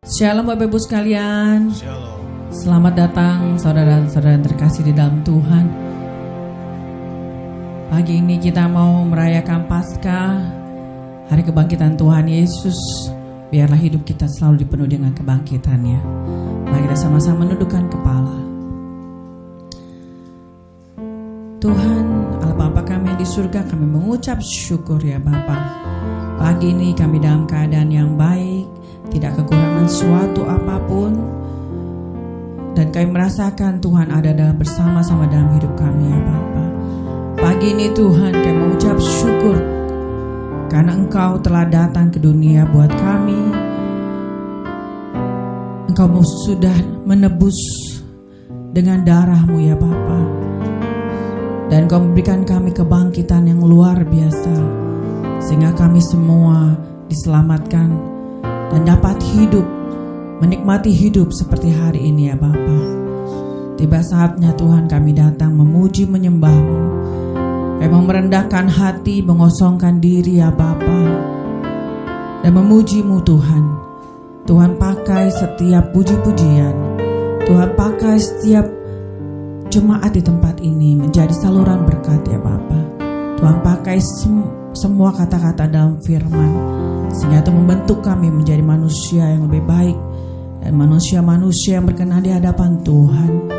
Shalom Bapak Ibu sekalian. Shalom. Selamat datang saudara-saudara yang terkasih di dalam Tuhan. Pagi ini kita mau merayakan Paskah, hari kebangkitan Tuhan Yesus. Biarlah hidup kita selalu dipenuhi dengan kebangkitannya. Mari kita sama-sama menundukkan kepala. Tuhan, Allah Bapa kami yang di surga, kami mengucap syukur ya Bapa. Pagi ini kami dalam keadaan yang baik, tidak kekurangan suatu apapun, dan kami merasakan Tuhan ada dalam bersama-sama dalam hidup kami ya Bapa. Pagi ini Tuhan kami mengucap syukur karena Engkau telah datang ke dunia buat kami. Engkau sudah menebus dengan darah-Mu ya Bapa, dan Engkau memberikan kami kebangkitan yang luar biasa, sehingga kami semua diselamatkan dan dapat hidup, menikmati hidup seperti hari ini ya Bapa. Tiba saatnya Tuhan kami datang memuji menyembah-Mu. Kami mau merendahkan hati, mengosongkan diri ya Bapa, dan memuji-Mu Tuhan. Tuhan pakai setiap puji-pujian, Tuhan pakai setiap jemaat di tempat ini menjadi saluran berkat ya Bapa. Tuhan pakai semua kata-kata dalam firman, sehingga itu membentuk kami menjadi manusia yang lebih baik, dan manusia-manusia yang berkenan di hadapan Tuhan,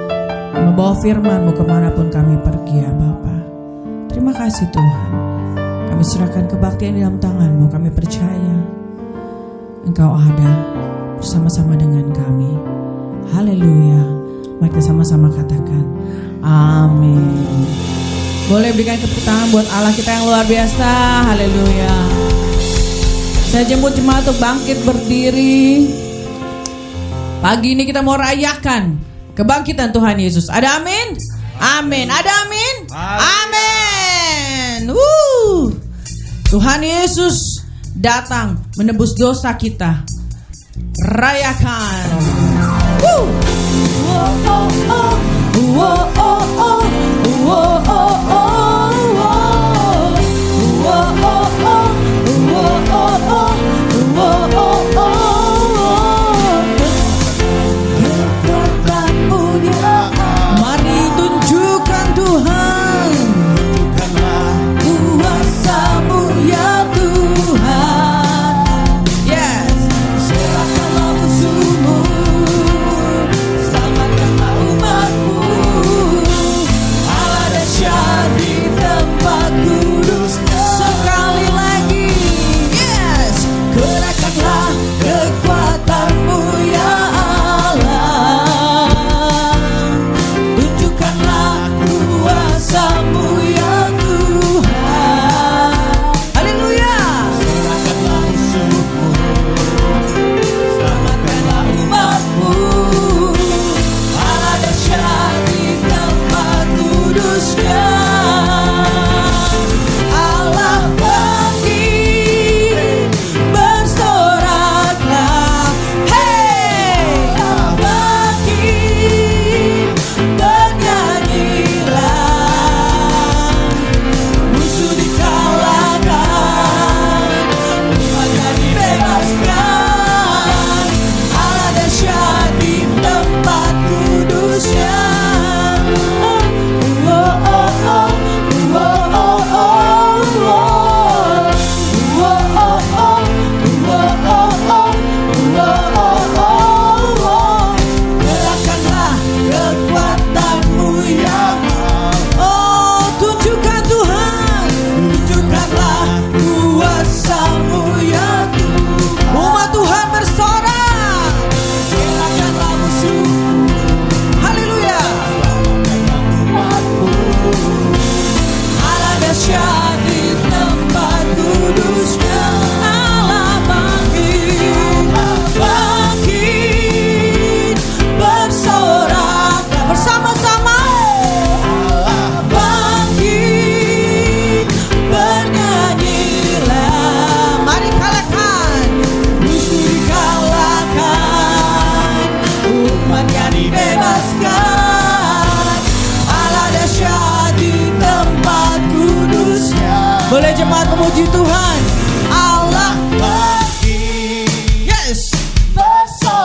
dan membawa firman-Mu kemanapun kami pergi ya Bapa. Terima kasih Tuhan. Kami serahkan kebaktian di dalam tangan-Mu. Kami percaya Engkau ada bersama-sama dengan kami. Haleluya. Mari kita sama-sama katakan amin. Boleh berikan tepuk tangan buat Allah kita yang luar biasa. Haleluya. Saya jemput jemaat untuk bangkit berdiri. Pagi ini kita mau rayakan kebangkitan Tuhan Yesus. Ada amin? Amin. Ada amin? Amin. Tuhan Yesus datang menebus dosa kita. Rayakan. Mari tunjukkan Tuhan kuasa-Mu ya Tuhan. Yes. Serahkanlah musuh-Mu, selamatkanlah umat-Mu. Allah dahsyat di tempat kudus. Sekali lagi, yes. Gerakkanlah kekuatan-Mu ya Allah. Tunjukkanlah kuasa-Mu ya Tuhan. Haleluya. Serahkanlah musuh-Mu, Selamatkanlah umat-Mu. Allah dahsyat di tempat kudusnya. Allah bangkit, bersoraklah. Hey, Allah bangkit, bernyanyilah. Musuh dikalahkan, umatnya dibebaskan. Allah dahsyat di tempat kudusnya. Gerakkanlah kekuatan-Mu ya Allah. Tunjukkan Tuhan, tunjukkanlah kuasa-Mu ya Tuhan. Umat Tuhan bersorak. Gerakkanlah musuh. Haleluya. Allah dahsyat di tempat kudusnya. Allah bangkit, bangkit, bersorak bersama-sama. Allah bangkit, bernyanyilah. Mari kalahkan, musuh dikalahkan, umatnya dibebaskan. Allah dahsyat di tempat kudusnya. Boleh jemaat memuji Tuhan. Allah bangkit, yes. bersorak.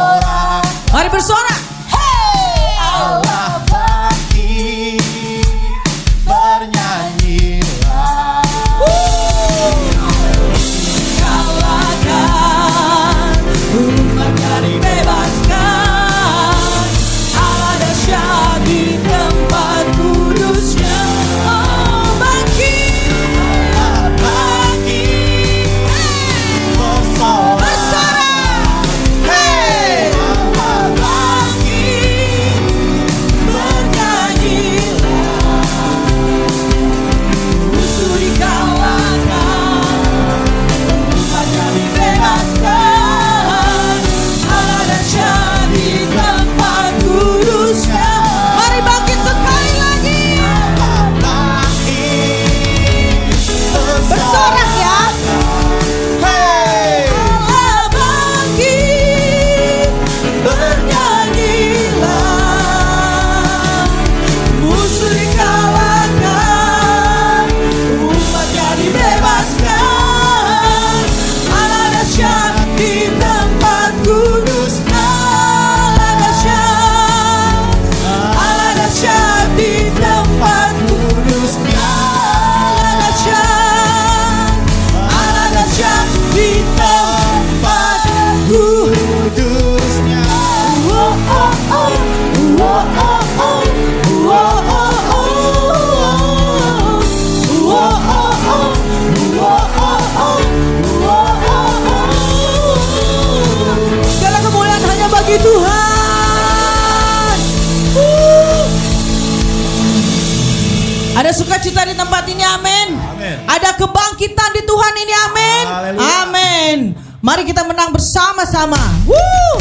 sukacita di tempat ini, amin. Amin. Ada kebangkitan di Tuhan ini, amin. Haleluya. Amin. Mari kita menang bersama-sama. Woo!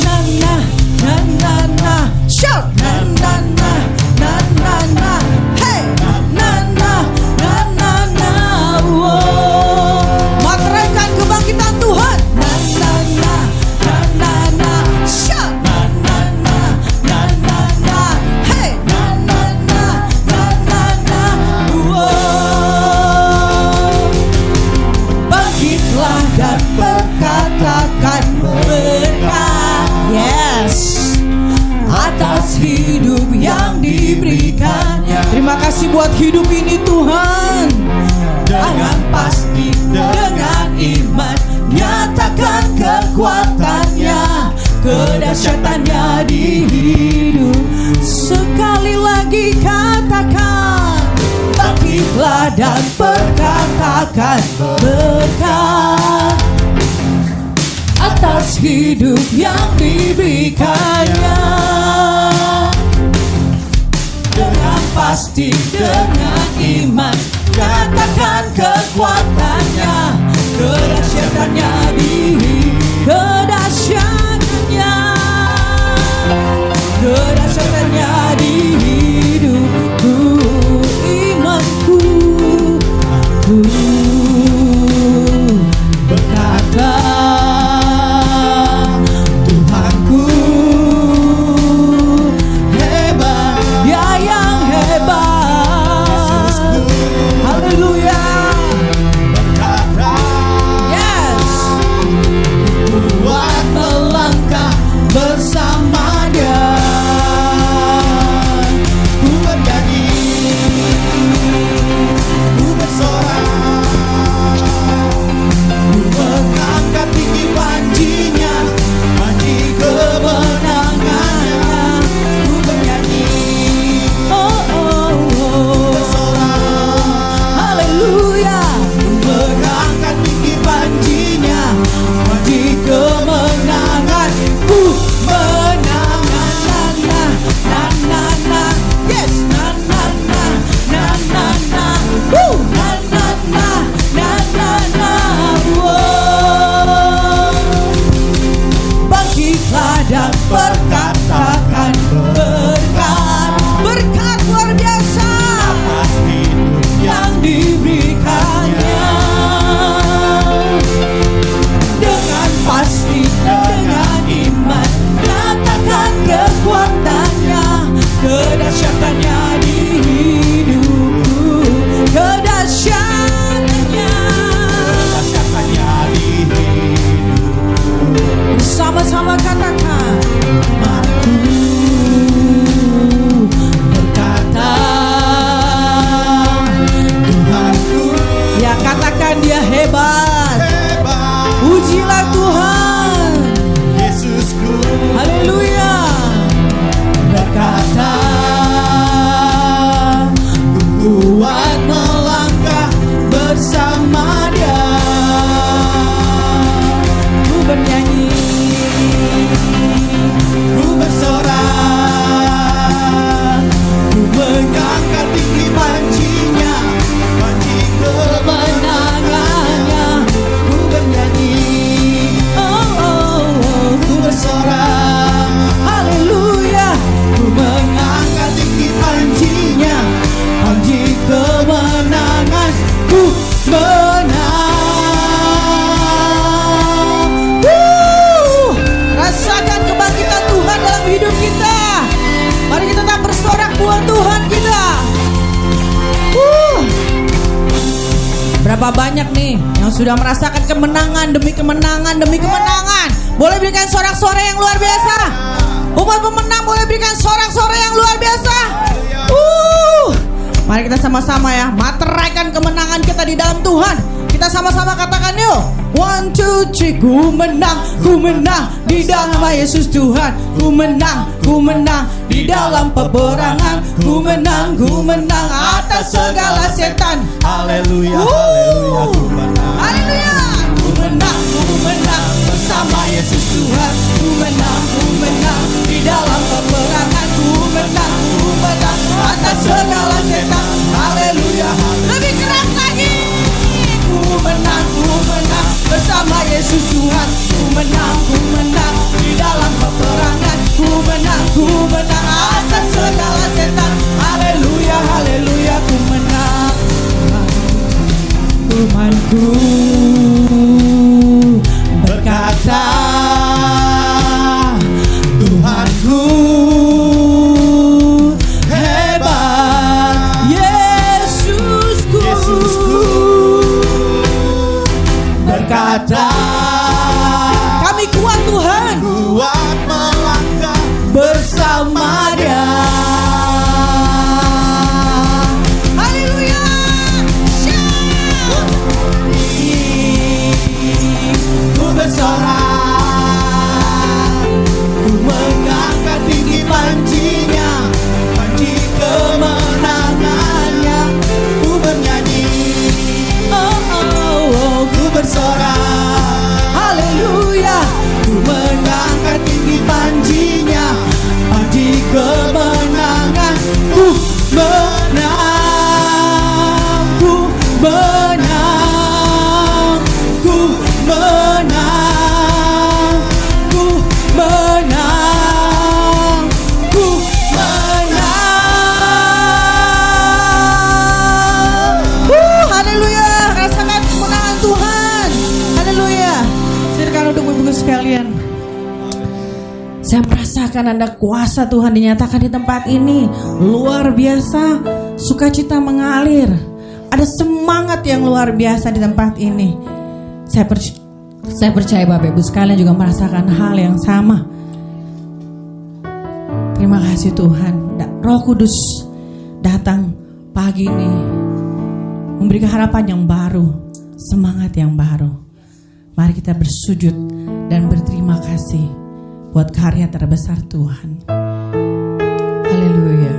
Na na na na na, shout na na na na na na, hey na na na na na, wow. Materaikan kebangkitan Tuhan. Na na na na na na, shout na na na na na na, hey na na na na na na, wow. Bangkitlah dan berkatakan berkat, yes, atas hidup yang diberikannya. Terima kasih buat hidup ini Tuhan. Dengan pasti, dengan iman, nyatakan kekuatannya, kedahsyatannya di hidup. Sekali lagi katakan, bangkitlah dan berkatakan berkat atas hidup yang diberikannya. Dengan pasti, dengan iman, katakan kekuatannya, kedahsyatannya di kedahsyatannya, kedahsyatannya di hidupku, imanku, ku berkata Tuhanku hebat, Dia yang hebat. Haleluya. Yes. Kuat melangkah bersama Dia. Ku bernyanyi, ku bersorak, ku mengangkat tinggi panjinya, panji kemenangannya. Ku bernyanyi, oh oh oh, bersorak, haleluya. Ku mengangkat tinggi panjinya, panji kemenangan. Ku menangan, na na na, yes, na na na na na na, woo, na na na na na na, wow. Bangkitlah dan berkatakan berkat, berkat luar biasa yang diberikannya. Dengan pasti, dengan iman, katakan kekuatannya, kedahsyatannya di hidupku, kedahsyatannya, Kedahsyatannya di hidup. sama-sama katakan, aku berkata Tuhanku, ya katakan Dia hebat. Hebat Pujilah Tuhan. Yesusku, Haleluya. Berkata ku kuat melangkah bersama Dia. Ku bernyanyi, ku bersorak, ku mengangkat tinggi panjinya, panji kemenangannya. Ku bernyanyi, oh oh oh, ku bersorak, haleluya. Ku mengangkat tinggi panjinya, panji kemenangan. Ku menang. Woo! Rasakan kebangkitan Tuhan dalam hidup kita. Mari kita tetap bersorak buat Tuhan kita. Berapa banyak nih yang sudah merasakan kemenangan demi kemenangan demi kemenangan? Boleh berikan sorak-sorai yang luar biasa. Umat pemenang boleh berikan sorak-sorai yang luar biasa. Mari kita sama-sama ya, materaikan kemenangan kita di dalam Tuhan. Kita sama-sama katakan yuk. 1, 2, 3. Ku menang di dalam nama Yesus Tuhan. Ku menang di dalam peperangan. Ku menang atas segala setan. haleluya, haleluya, ku menang. Haleluya. Ku menang bersama Yesus Tuhan. Ku menang di dalam peperangan. Ku segala setan. Haleluya. Lebih keras lagi. Ku menang bersama Yesus Tuhan. Ku menang di dalam peperangan. Ku menang atas segala setan. Haleluya, haleluya. Ku menang. Tuhanku berkata, Tuhanku hebat, Yesusku berkata, kami kuat Tuhan, Kuat melangkah bersama Dia. Haleluya. Ku bersorak, ku mengangkat tinggi pancinya, panci kemenangannya. Ku bernyanyi, ku bersorak, haleluya. Ku mengangkat tinggi pancinya, panci kemenangan. Ku menang, ku menang, ku menang, ku menang, ku menang. Haleluya, rasakan kemenangan Tuhan. Haleluya. Silakan untuk ibu-ibu sekalian. Saya merasakan ada kuasa Tuhan dinyatakan di tempat ini. Luar biasa, sukacita mengalir. Ada semangat yang luar biasa di tempat ini. Saya percaya Bapak Ibu sekalian juga merasakan hal yang sama. Terima kasih Tuhan. Roh Kudus datang pagi ini memberikan harapan yang baru, semangat yang baru. Mari kita bersujud dan berterima kasih buat karya terbesar Tuhan. Haleluya.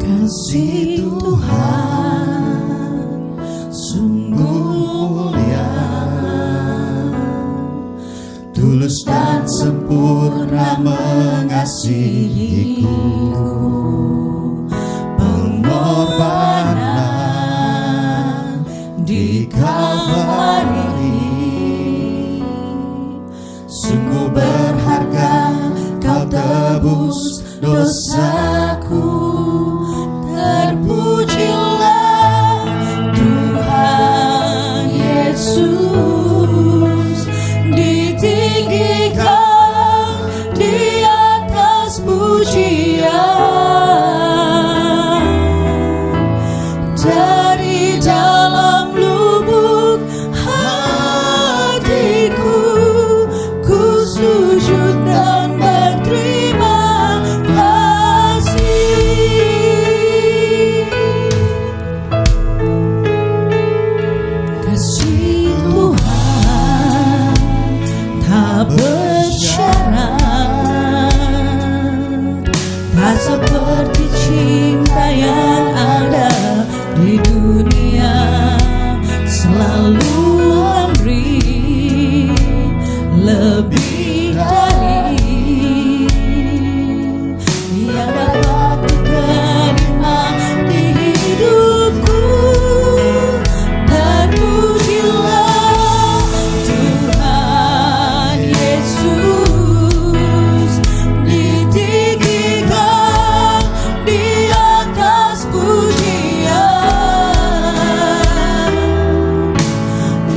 Kasih Tuhan sungguh mulia, tulus dan sempurna mengasihiku. Pengorbanan di Kalvari sungguh berharga, kau tebus dosaku. Terpujilah Tuhan Yesus, ditinggikan di atas pujian. Dari dalam lubuk hatiku, ku sujud dan berterima kasih. Kasih Tuhan tak bersyarat, tak seperti cinta yang ada di dunia. Selalu memberi lebih dari yang dapat diterima di hidupku. Terpujilah Tuhan Yesus, ditinggikan di atas pujian.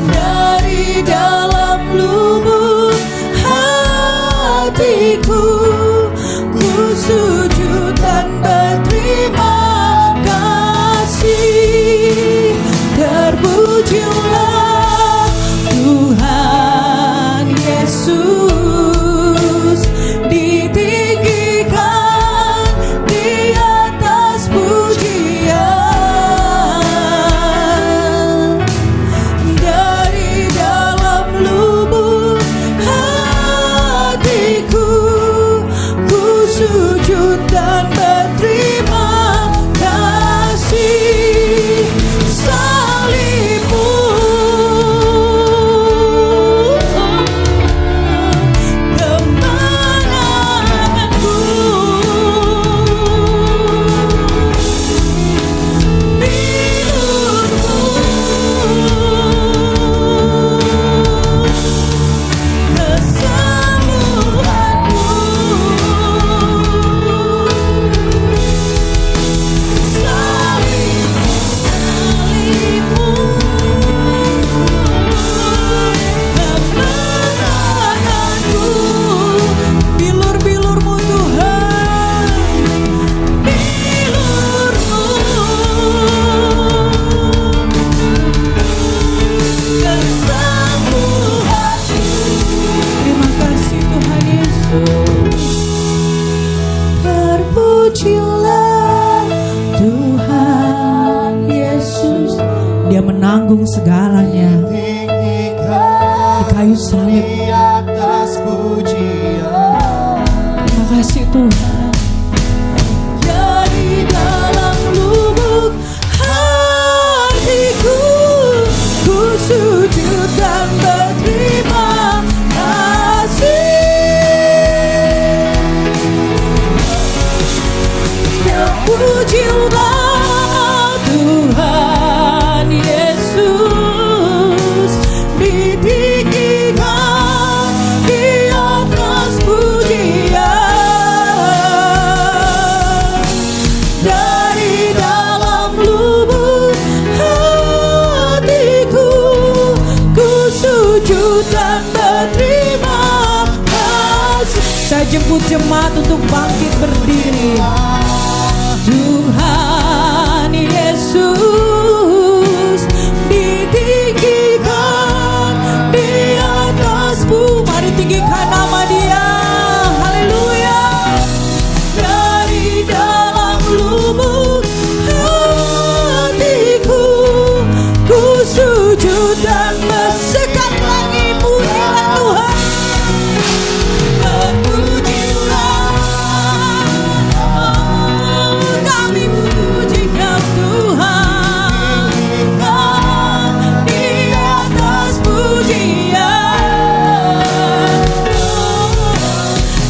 Dari dalam lubuk hatiku, ku sujud dan berterima kasih. Terpujilah Tuhan Yesus, ditinggikan di atas pujian. Dari dalam lubuk hatiku, ku sujud dan berterima kasih. Salibmu menanggung segalanya di kayu salib. Terima kasih Tuhan. Dari dalam lubuk hatiku, ku sujud dan berterima kasih. Terpujilah Tuhan Yesus, ditinggikan di atas pujian. Dari dalam lubuk hatiku, ku sujud dan berterima kasih. Saya jemput jemaat untuk bangkit berdiri. Tuhan Yesus, ditinggikan di atas bumi. Mari tinggikan nama Dia. Haleluya. Dari dalam lubuk hatiku, ku sujud dan sekali lagi pujilah Tuhan. Terpujilah, kami puji Kau Tuhan, di atas pujian.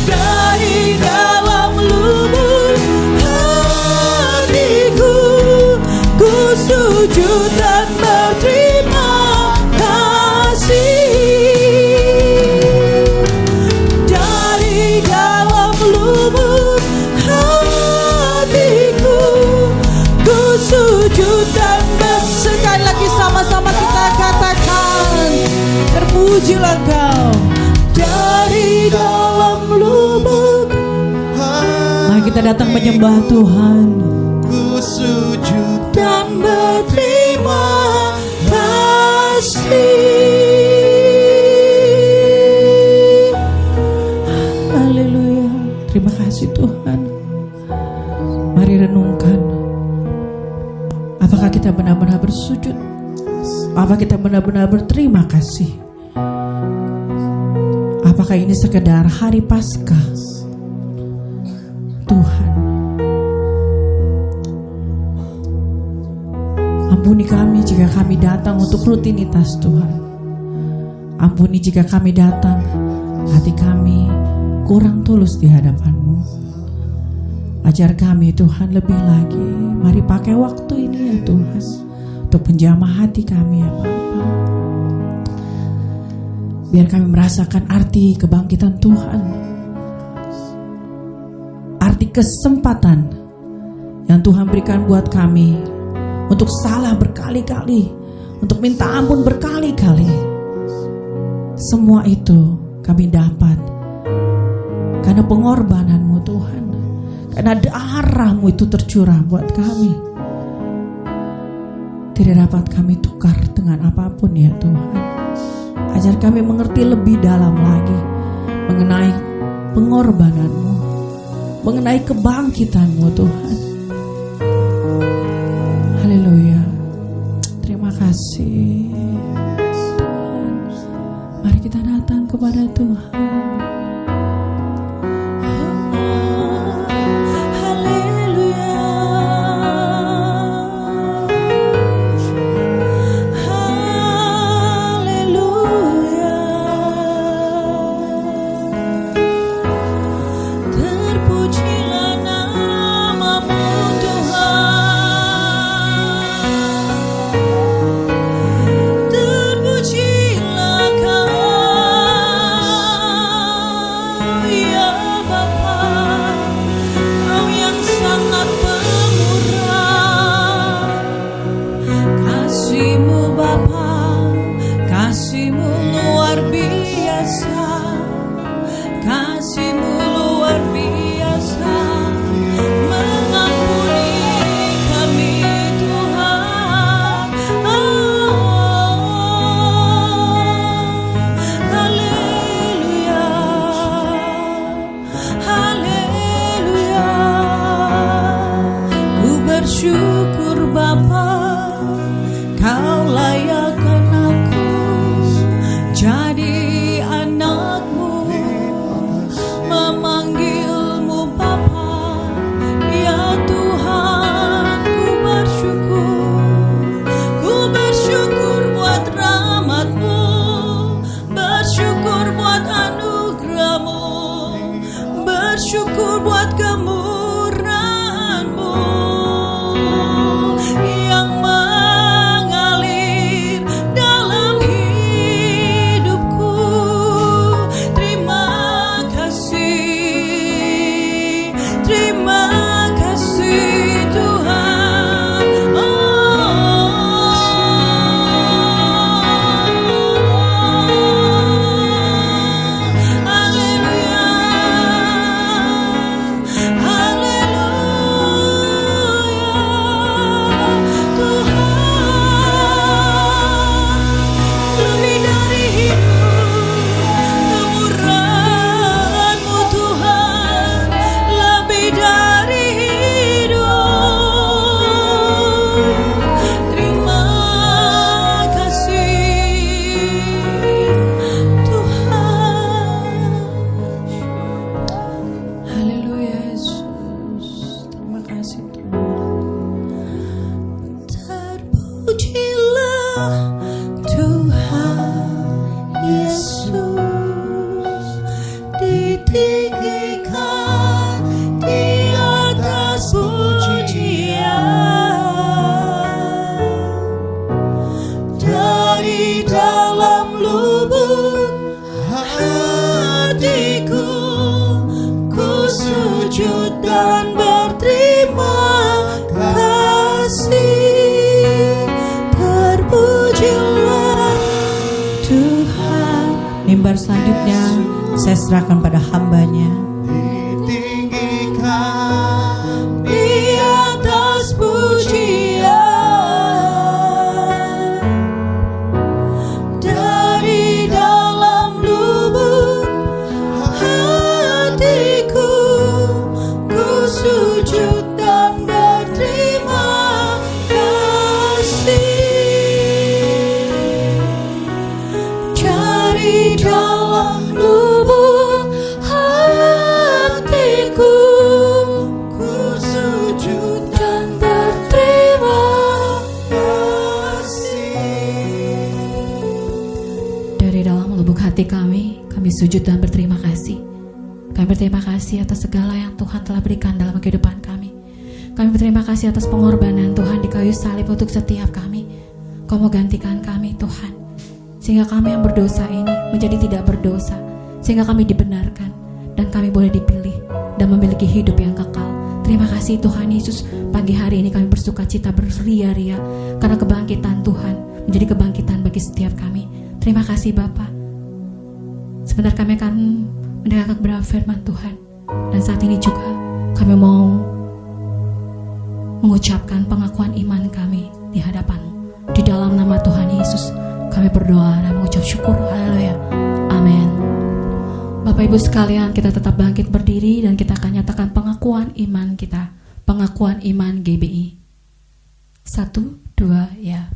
Dari dalam lubuk hatiku, ku sujud dan berterima kasih. Dari dalam lubuk hatiku, ku sujud dan Sekali lagi sama-sama kita katakan, terpujilah Kau. dari dalam lubuk. Mari kita datang menyembah Tuhan. Ku sujud dan berterima kasih. Haleluya. Terima kasih Tuhan. Mari renungkan. Apakah kita benar-benar bersujud? Apakah kita benar-benar berterima kasih? Apakah ini sekedar hari Paskah? Tuhan, ampuni kami jika kami datang untuk rutinitas Tuhan. Ampuni jika kami datang, hati kami kurang tulus di hadapan-Mu. Ajar kami Tuhan lebih lagi. Mari pakai waktu ini ya Tuhan, untuk menjamah hati kami ya Bapa. Biar kami merasakan arti kebangkitan Tuhan, arti kesempatan yang Tuhan berikan buat kami untuk salah berkali-kali, untuk minta ampun berkali-kali. Semua itu kami dapat karena pengorbanan-Mu Tuhan, karena darah-Mu itu tercurah buat kami. Tidak dapat kami tukar dengan apapun ya Tuhan. Ajar kami mengerti lebih dalam lagi mengenai pengorbanan-Mu, mengenai kebangkitan-Mu Tuhan. Haleluya. Terima kasih Tuhan. Mari kita datang kepada Tuhan. Terpujilah Kau. buat kemurahan-Mu yang mengalir dalam hidupku. Terima kasih Tuhan. Haleluya, Tuhan. Lebih dari hidup, kemurahan-Mu Tuhan, lebih dari hidup. Terima kasih Tuhan. Haleluya Yesus. Terima kasih Tuhan. Terpujilah Tuhan Yesus, ditinggikan di atas pujian. Dari dalam lubuk hatiku, ku sujud dan berterima kasih. Terpujilah Tuhan. Mimbar selanjutnya saya serahkan pada hamba-Nya. Ditinggikan Di atas pujian, dari dalam lubuk hatiku, ku sujud dan berterima kasih. Dari dalam lubuk hatiku, ku sujud dan berterima kasih. Dari dalam lubuk hati kami sujud dan berterima kasih. Kami berterima kasih atas segala yang Tuhan telah berikan dalam kehidupan kami. Kami berterima kasih atas pengorbanan Tuhan di kayu salib untuk setiap kami. Kau mau gantikan kami Tuhan, sehingga kami yang berdosa ini menjadi tidak berdosa, sehingga kami dibenarkan dan kami boleh dipilih dan memiliki hidup yang kekal. Terima kasih Tuhan Yesus. Pagi hari ini kami bersuka cita beria-ria karena kebangkitan Tuhan menjadi kebangkitan bagi setiap kami. Terima kasih Bapa. Sebentar kami akan mendengarkan kebenaran firman Tuhan, dan saat ini juga kami mau mengucapkan pengakuan iman kami di hadapan-Mu. Di dalam nama Tuhan Yesus kami berdoa dan mengucap syukur. Haleluya. Amin. Bapak Ibu sekalian, kita tetap bangkit berdiri dan kita akan nyatakan pengakuan iman kita. Pengakuan iman GBI. 1, 2, ya.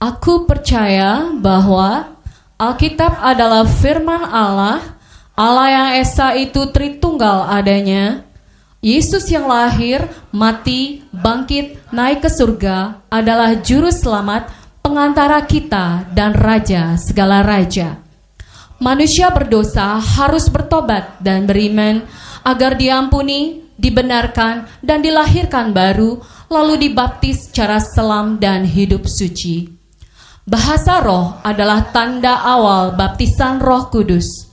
Aku percaya bahwa Alkitab adalah firman Allah, Allah yang Esa itu Tritunggal adanya. Yesus yang lahir, mati, bangkit, naik ke surga adalah juru selamat, pengantara kita dan raja segala raja. Manusia berdosa harus bertobat dan beriman agar diampuni, dibenarkan dan dilahirkan baru, lalu dibaptis secara selam dan hidup suci. Bahasa roh adalah tanda awal baptisan Roh Kudus.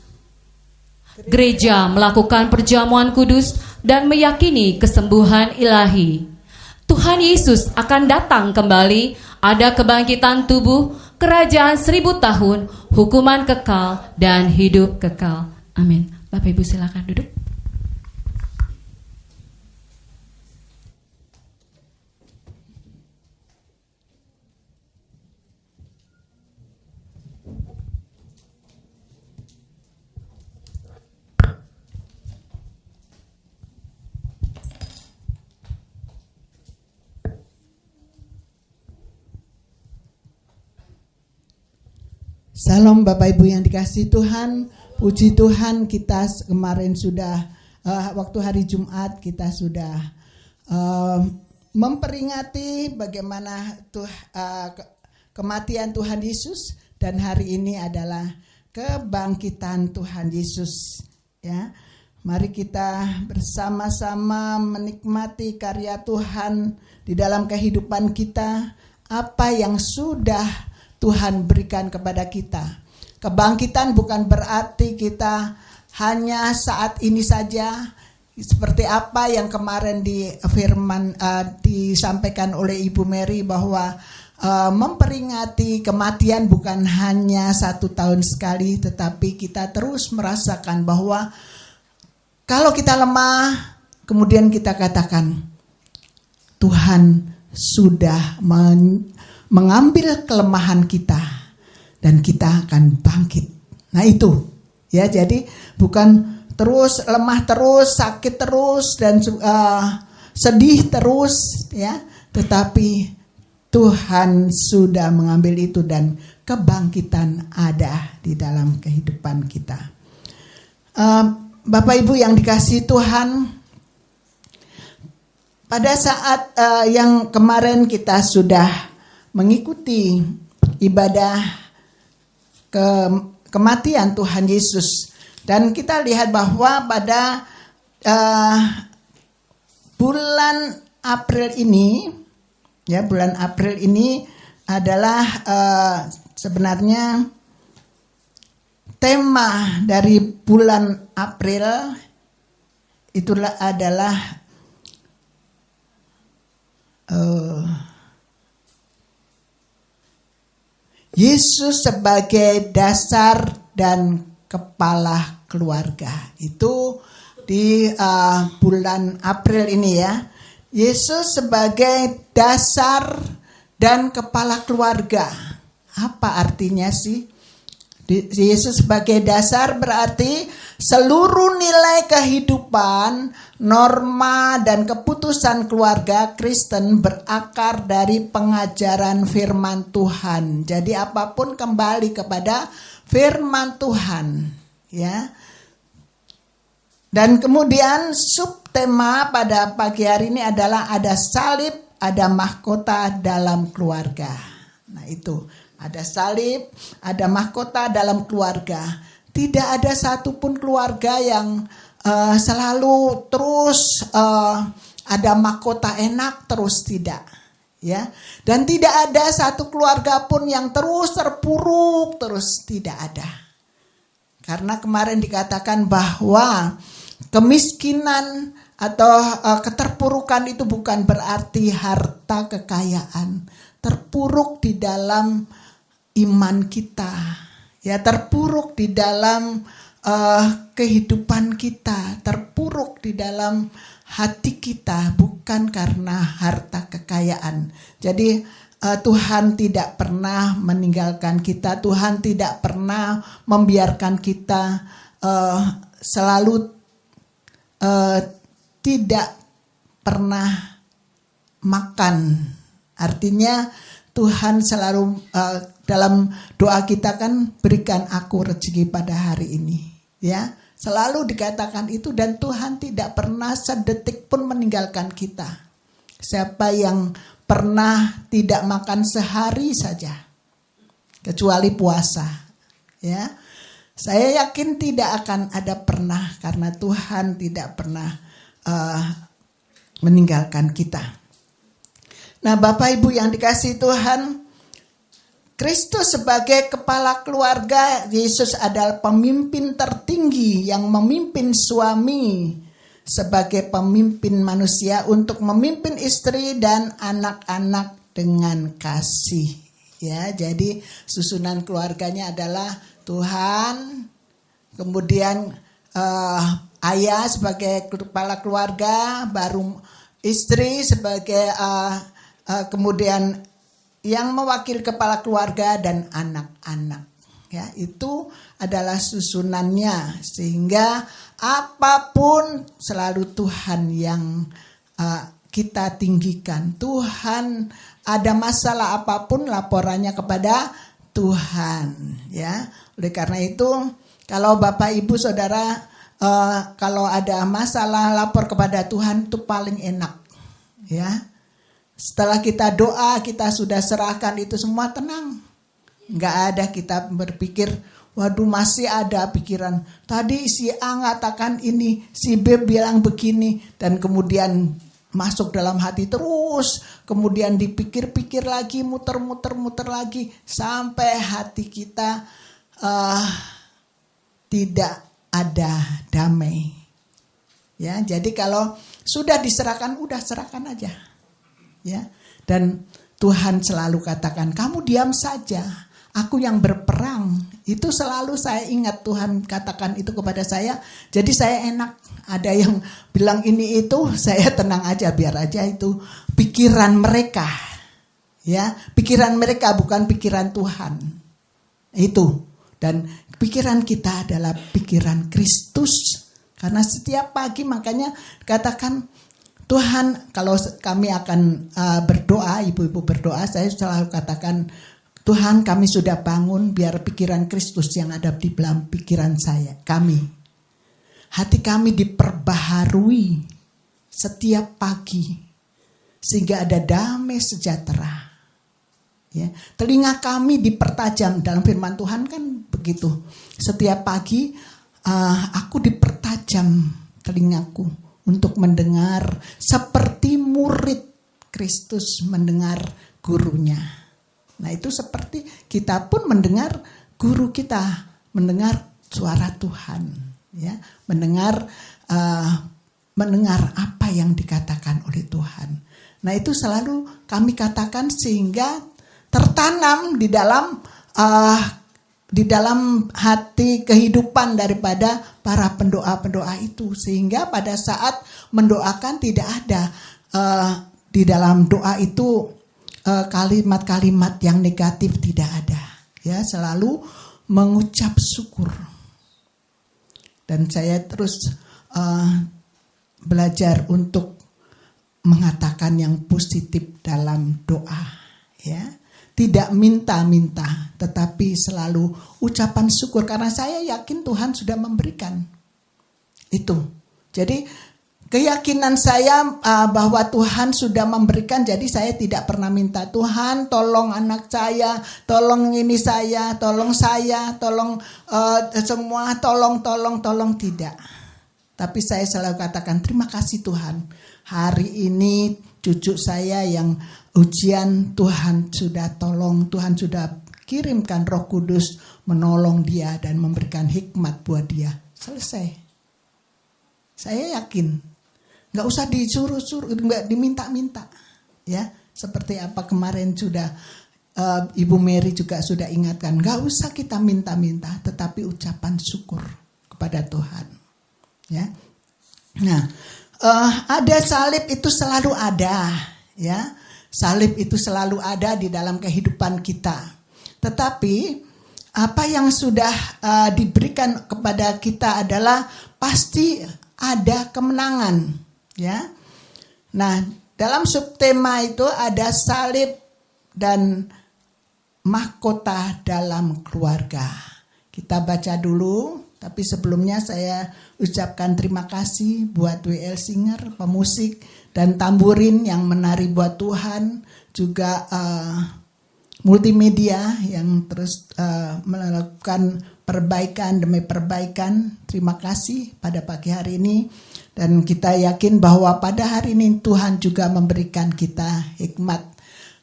Gereja melakukan perjamuan kudus dan meyakini kesembuhan ilahi. Tuhan Yesus akan datang kembali, ada kebangkitan tubuh, kerajaan 1000 tahun, hukuman kekal, dan hidup kekal. Amin. Bapak Ibu silakan duduk. Salam Bapak Ibu yang dikasihi Tuhan. Puji Tuhan, kita kemarin sudah waktu hari Jumat kita sudah memperingati bagaimana kematian Tuhan Yesus, dan hari ini adalah kebangkitan Tuhan Yesus, ya. Mari kita bersama-sama menikmati karya Tuhan di dalam kehidupan kita, apa yang sudah Tuhan berikan kepada kita. Kebangkitan bukan berarti kita hanya saat ini saja, seperti apa yang kemarin di firman disampaikan oleh Ibu Mary bahwa memperingati kematian bukan hanya 1 tahun sekali, tetapi kita terus merasakan bahwa kalau kita lemah, kemudian kita katakan, Tuhan sudah mengambil kelemahan kita dan kita akan bangkit. Nah itu, ya, jadi bukan terus lemah terus, sakit terus dan sedih terus, ya, tetapi Tuhan sudah mengambil itu dan kebangkitan ada di dalam kehidupan kita. Bapak Ibu yang dikasihi Tuhan, pada saat yang kemarin kita sudah mengikuti ibadah kematian Tuhan Yesus, dan kita lihat bahwa pada bulan April ini, ya, bulan April ini adalah sebenarnya tema dari bulan April itulah adalah Yesus sebagai dasar dan kepala keluarga. Itu di bulan April ini, ya. Yesus sebagai dasar dan kepala keluarga. Apa artinya sih? Yesus sebagai dasar berarti seluruh nilai kehidupan, norma dan keputusan keluarga Kristen berakar dari pengajaran firman Tuhan. Jadi apapun kembali kepada firman Tuhan, ya. Dan kemudian subtema pada pagi hari ini adalah ada salib, ada mahkota dalam keluarga. Nah itu, ada salib, ada mahkota dalam keluarga. Tidak ada satupun keluarga yang selalu terus ada mahkota enak terus, tidak, ya. Dan tidak ada satu keluarga pun yang terus terpuruk terus, tidak ada. Karena kemarin dikatakan bahwa kemiskinan atau keterpurukan itu bukan berarti harta kekayaan. Terpuruk di dalam iman kita, ya, terpuruk di dalam kehidupan kita, terpuruk di dalam hati kita, bukan karena harta kekayaan. Jadi Tuhan tidak pernah meninggalkan kita, Tuhan tidak pernah membiarkan kita selalu tidak pernah makan. Artinya Tuhan selalu dalam doa kita kan, berikan aku rezeki pada hari ini, ya. Selalu dikatakan itu, dan Tuhan tidak pernah sedetik pun meninggalkan kita. Siapa yang pernah tidak makan sehari saja kecuali puasa, ya. Saya yakin tidak akan ada pernah, karena Tuhan tidak pernah meninggalkan kita. Nah, Bapak Ibu yang dikasihi Tuhan, Kristus sebagai kepala keluarga, Yesus adalah pemimpin tertinggi yang memimpin suami sebagai pemimpin manusia untuk memimpin istri dan anak-anak dengan kasih. Ya, jadi susunan keluarganya adalah Tuhan, kemudian ayah sebagai kepala keluarga, baru istri sebagai kemudian yang mewakili kepala keluarga dan anak-anak. Ya, itu adalah susunannya, sehingga apapun selalu Tuhan yang kita tinggikan. Tuhan, ada masalah apapun laporannya kepada Tuhan, ya. Oleh karena itu, kalau Bapak Ibu Saudara kalau ada masalah lapor kepada Tuhan, itu paling enak, ya. Setelah kita doa, kita sudah serahkan itu semua, tenang. Nggak ada kita berpikir, Waduh, masih ada pikiran. Tadi si A ngatakan ini, si B bilang begini, dan kemudian masuk dalam hati terus, kemudian dipikir-pikir lagi, muter-muter lagi, sampai hati kita tidak ada damai. Ya, jadi kalau sudah diserahkan, udah serahkan aja. Ya, dan Tuhan selalu katakan, kamu diam saja, aku yang berperang. Itu selalu saya ingat Tuhan katakan itu kepada saya. Jadi saya enak, ada yang bilang ini itu, saya tenang aja, biar aja itu pikiran mereka. Ya, pikiran mereka bukan pikiran Tuhan. Itu. Dan pikiran kita adalah pikiran Kristus. Karena setiap pagi makanya katakan Tuhan, kalau kami akan berdoa, ibu-ibu berdoa, saya selalu katakan, Tuhan kami sudah bangun biar pikiran Kristus yang ada di dalam pikiran kami. Hati kami diperbaharui setiap pagi sehingga ada damai sejahtera. Ya, telinga kami dipertajam, dalam firman Tuhan kan begitu. Setiap pagi aku dipertajam telingaku untuk mendengar seperti murid Kristus mendengar gurunya. Nah, itu seperti kita pun mendengar guru kita, mendengar suara Tuhan, ya, mendengar apa yang dikatakan oleh Tuhan. Nah, itu selalu kami katakan sehingga tertanam di dalam hati kehidupan daripada para pendoa-pendoa itu, sehingga pada saat mendoakan tidak ada di dalam doa itu kalimat-kalimat yang negatif, tidak ada. Ya, selalu mengucap syukur. Dan saya terus belajar untuk mengatakan yang positif dalam doa, ya. Tidak minta-minta, tetapi selalu ucapan syukur. Karena saya yakin Tuhan sudah memberikan. Itu. Jadi keyakinan saya bahwa Tuhan sudah memberikan. Jadi saya tidak pernah minta, Tuhan tolong anak saya, tolong ini saya, tolong semua, tolong. Tidak. Tapi saya selalu katakan, terima kasih Tuhan. Hari ini cucu saya yang ujian, Tuhan sudah tolong, Tuhan sudah kirimkan Roh Kudus menolong dia dan memberikan hikmat buat dia. Selesai. Saya yakin, nggak usah disuruh-suruh, nggak diminta-minta, ya. Seperti apa kemarin sudah Ibu Mary juga sudah ingatkan, nggak usah kita minta-minta, tetapi ucapan syukur kepada Tuhan, ya. Nah, ada salib itu selalu ada, ya. Salib itu selalu ada di dalam kehidupan kita. Tetapi apa yang sudah diberikan kepada kita adalah pasti ada kemenangan, ya. Nah, dalam subtema itu ada salib dan mahkota dalam keluarga. Kita baca dulu. Tapi sebelumnya saya ucapkan terima kasih buat WL Singer, pemusik dan tamburin yang menari buat Tuhan. Juga multimedia yang terus melakukan perbaikan demi perbaikan. Terima kasih pada pagi hari ini. Dan kita yakin bahwa pada hari ini Tuhan juga memberikan kita hikmat,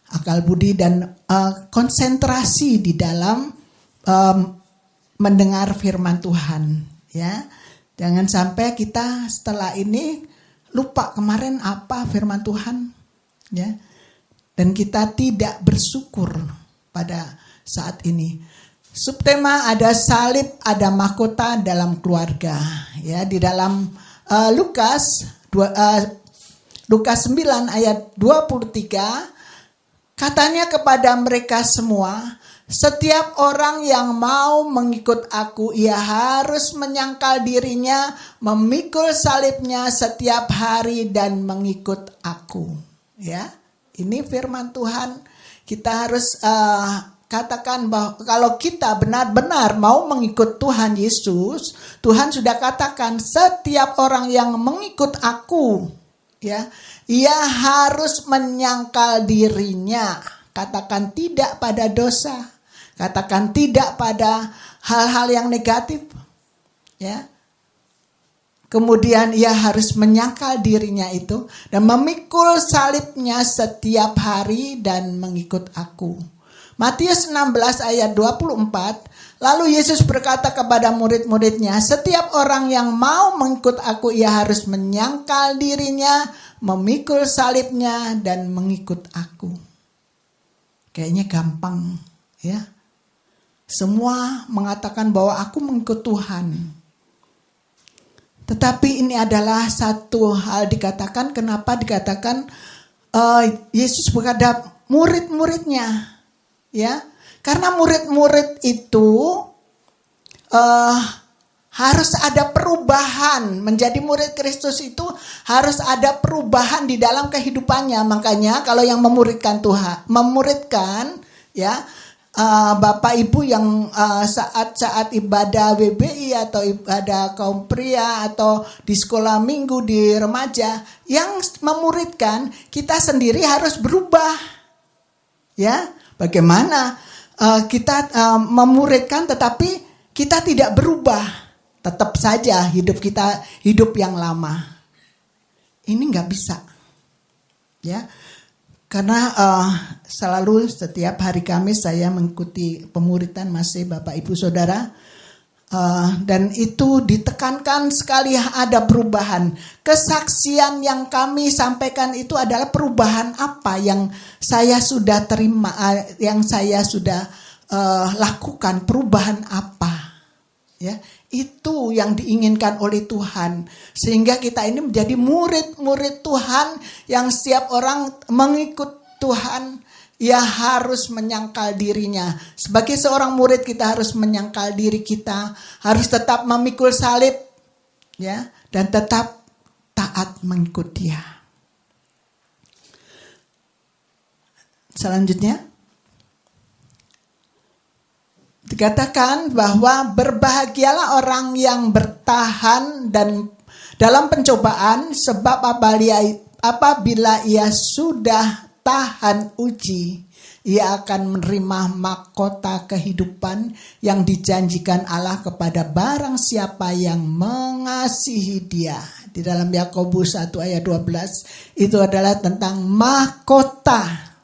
akal budi dan konsentrasi di dalam mendengar firman Tuhan, ya. Jangan sampai kita setelah ini lupa kemarin apa firman Tuhan, ya. Dan kita tidak bersyukur pada saat ini. Subtema ada salib, ada mahkota dalam keluarga, ya. Di dalam Lukas 9 ayat 23 katanya kepada mereka semua, setiap orang yang mau mengikut aku, ia harus menyangkal dirinya, memikul salibnya setiap hari dan mengikut aku. Ya, ini firman Tuhan. Kita harus katakan bahwa kalau kita benar-benar mau mengikut Tuhan Yesus, Tuhan sudah katakan setiap orang yang mengikut aku, ya, ia harus menyangkal dirinya. Katakan tidak pada dosa. Katakan tidak pada hal-hal yang negatif, ya. Kemudian ia harus menyangkal dirinya itu dan memikul salibnya setiap hari dan mengikut aku. Matius 16 ayat 24, lalu Yesus berkata kepada murid-muridnya, setiap orang yang mau mengikut aku, ia harus menyangkal dirinya, memikul salibnya, dan mengikut aku. Kayaknya gampang, ya. Semua mengatakan bahwa aku mengikut Tuhan. Tetapi ini adalah satu hal dikatakan, kenapa dikatakan Yesus berkata murid-muridnya, ya, karena murid-murid itu harus ada perubahan. Menjadi murid Kristus itu harus ada perubahan di dalam kehidupannya. Makanya kalau yang memuridkan Tuhan, memuridkan, ya, Bapak Ibu yang saat-saat ibadah WBI atau ibadah kaum pria atau di sekolah minggu di remaja yang memuridkan, kita sendiri harus berubah, ya. Bagaimana kita memuridkan tetapi kita tidak berubah, tetap saja hidup kita hidup yang lama. Ini nggak bisa, ya. Karena selalu setiap hari Kamis saya mengikuti pemuridan masih Bapak Ibu Saudara. Dan itu ditekankan sekali ada perubahan. Kesaksian yang kami sampaikan itu adalah perubahan apa yang saya sudah terima, yang saya sudah lakukan, perubahan apa. Ya, itu yang diinginkan oleh Tuhan. Sehingga kita ini menjadi murid-murid Tuhan yang setiap orang mengikut Tuhan, ia harus menyangkal dirinya. Sebagai seorang murid kita harus menyangkal diri kita, harus tetap memikul salib, ya, dan tetap taat mengikut Dia. Selanjutnya dikatakan bahwa berbahagialah orang yang bertahan dan dalam pencobaan, sebab apabila ia sudah tahan uji, ia akan menerima mahkota kehidupan yang dijanjikan Allah kepada barang siapa yang mengasihi Dia. Di dalam Yakobus 1 ayat 12 itu adalah tentang mahkota.